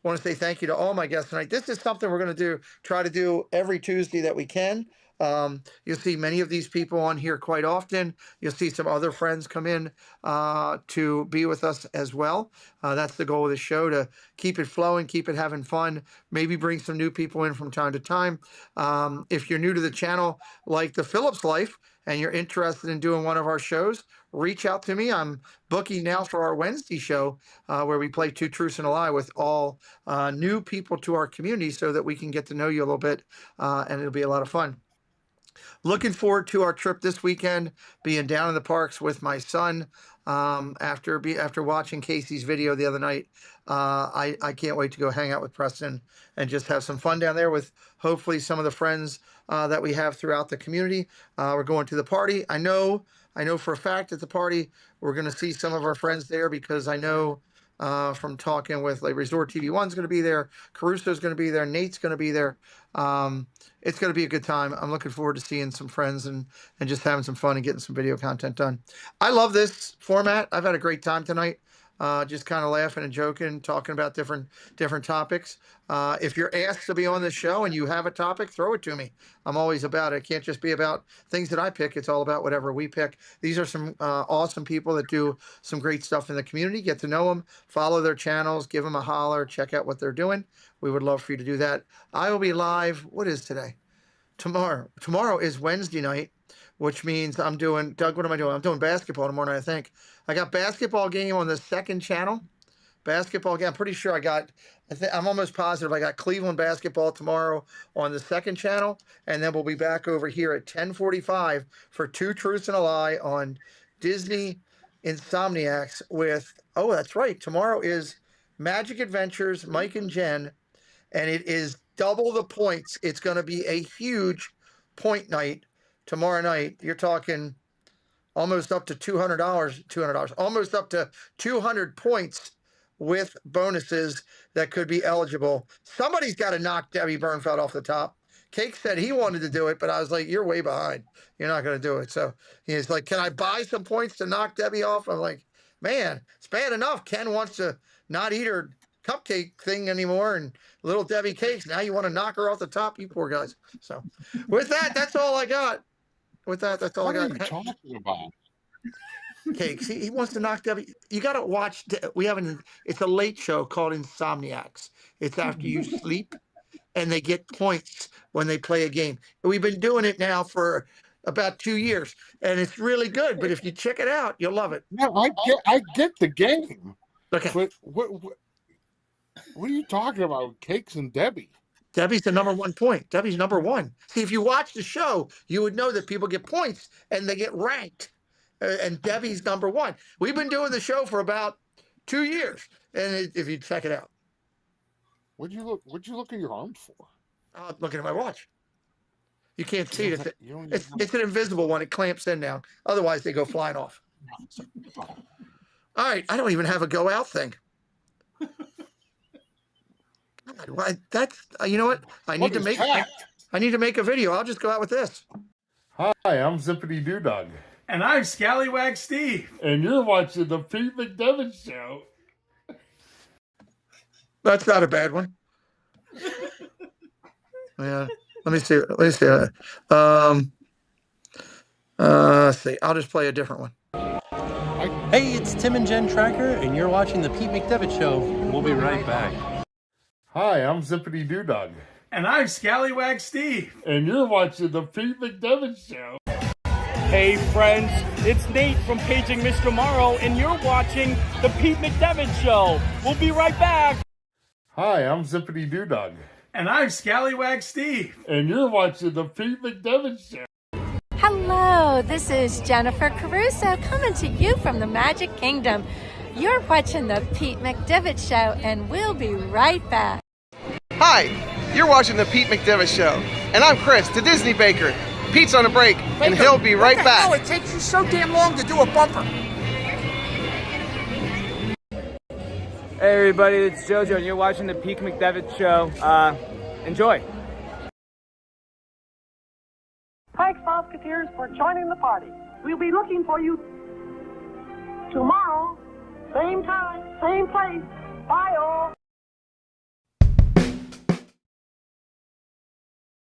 want to say thank you to all my guests tonight. This is something we're going to try to do every Tuesday that we can. You'll see many of these people on here quite often. You'll see some other friends come in to be with us as well. That's the goal of the show, to keep it flowing, keep it having fun, maybe bring some new people in from time to time. If you're new to the channel, like the Phillips Life, and you're interested in doing one of our shows, reach out to me. I'm booking now for our Wednesday show where we play Two Truths and a Lie with all new people to our community so that we can get to know you a little bit, and it'll be a lot of fun. Looking forward to our trip this weekend, being down in the parks with my son. After watching Casey's video the other night, I can't wait to go hang out with Preston and just have some fun down there with hopefully some of the friends that we have throughout the community. We're going to the party. I know for a fact at the party we're going to see some of our friends there, because I know from talking with, like, Resort TV One's going to be there, Caruso's going to be there, Nate's going to be there. It's going to be a good time. I'm looking forward to seeing some friends and just having some fun and getting some video content done. I love this format. I've had a great time tonight. Just kind of laughing and joking, talking about different topics. If you're asked to be on the show and you have a topic, throw it to me. I'm always about it. It can't just be about things that I pick. It's all about whatever we pick. These are some awesome people that do some great stuff in the community. Get to know them, follow their channels, give them a holler, check out what they're doing. We would love for you to do that. I will be live. What is today? Tomorrow. Tomorrow is Wednesday night, which means I'm doing, Doug, what am I doing? I'm doing basketball tomorrow night, I think. I got basketball game on the second channel. Basketball game. I'm pretty sure I'm almost positive I got Cleveland basketball tomorrow on the second channel. And then we'll be back over here at 10:45 for Two Truths and a Lie on Disney Insomniacs with, oh, that's right. Tomorrow is Magic Adventures, Mike and Jen. And it is double the points. It's going to be a huge point night tomorrow night. You're talking almost up to $200, almost up to 200 points with bonuses that could be eligible. Somebody's got to knock Debbie Bernfeld off the top. Cake said he wanted to do it, but I was like, you're way behind. You're not going to do it. So he's like, can I buy some points to knock Debbie off? I'm like, man, it's bad enough. Ken wants to not eat her cupcake thing anymore, and little Debbie cakes. Now you want to knock her off the top, you poor guys. So with that, that's all I got. With that, that's all I got. What are you talking about? Cakes. He wants to knock Debbie. You got to watch. It's a late show called Insomniacs. It's after you sleep, and they get points when they play a game. And we've been doing it now for about 2 years, and it's really good. But if you check it out, you'll love it. No, I get the game. Okay. But what are you talking about? Cakes and Debbie. Debbie's the number 1 point. Debbie's number 1. See, if you watch the show, you would know that people get points and they get ranked. And Debbie's number 1. We've been doing the show for about 2 years. And if you check it out. What'd you look at your arms for? Looking at my watch. You can't see it. It's an invisible one. It clamps in now. Otherwise, they go flying off. All right. I don't even have a go out thing. God, that's you know what? I need to make a video. I'll just go out with this. Hi, I'm Zippity Doo Dog. And I'm Scallywag Steve. And you're watching the Pete McDevitt Show. That's not a bad one. Yeah. Let me see. Let's see. I'll just play a different one. Hey, it's Tim and Jen Tracker, and you're watching the Pete McDevitt Show. We'll be right back. Hi, I'm Zippity Doo Dog. And I'm Scallywag Steve. And you're watching the Pete McDevitt Show. Hey friends, it's Nate from Paging Mr. Morrow, and you're watching the Pete McDevitt Show. We'll be right back. Hi, I'm Zippity Doo Dog. And I'm Scallywag Steve. And you're watching the Pete McDevitt Show. Hello, this is Jennifer Caruso coming to you from the Magic Kingdom. You're watching the Pete McDevitt Show, and we'll be right back. Hi, you're watching the Pete McDevitt Show, and I'm Chris, the Disney Baker. Pete's on a break, and he'll be right back. Hell, it takes you so damn long to do a bumper. Hey everybody, it's JoJo, and you're watching the Pete McDevitt Show. Enjoy. Thanks, Musketeers, for joining the party. We'll be looking for you tomorrow, same time, same place. Bye, all.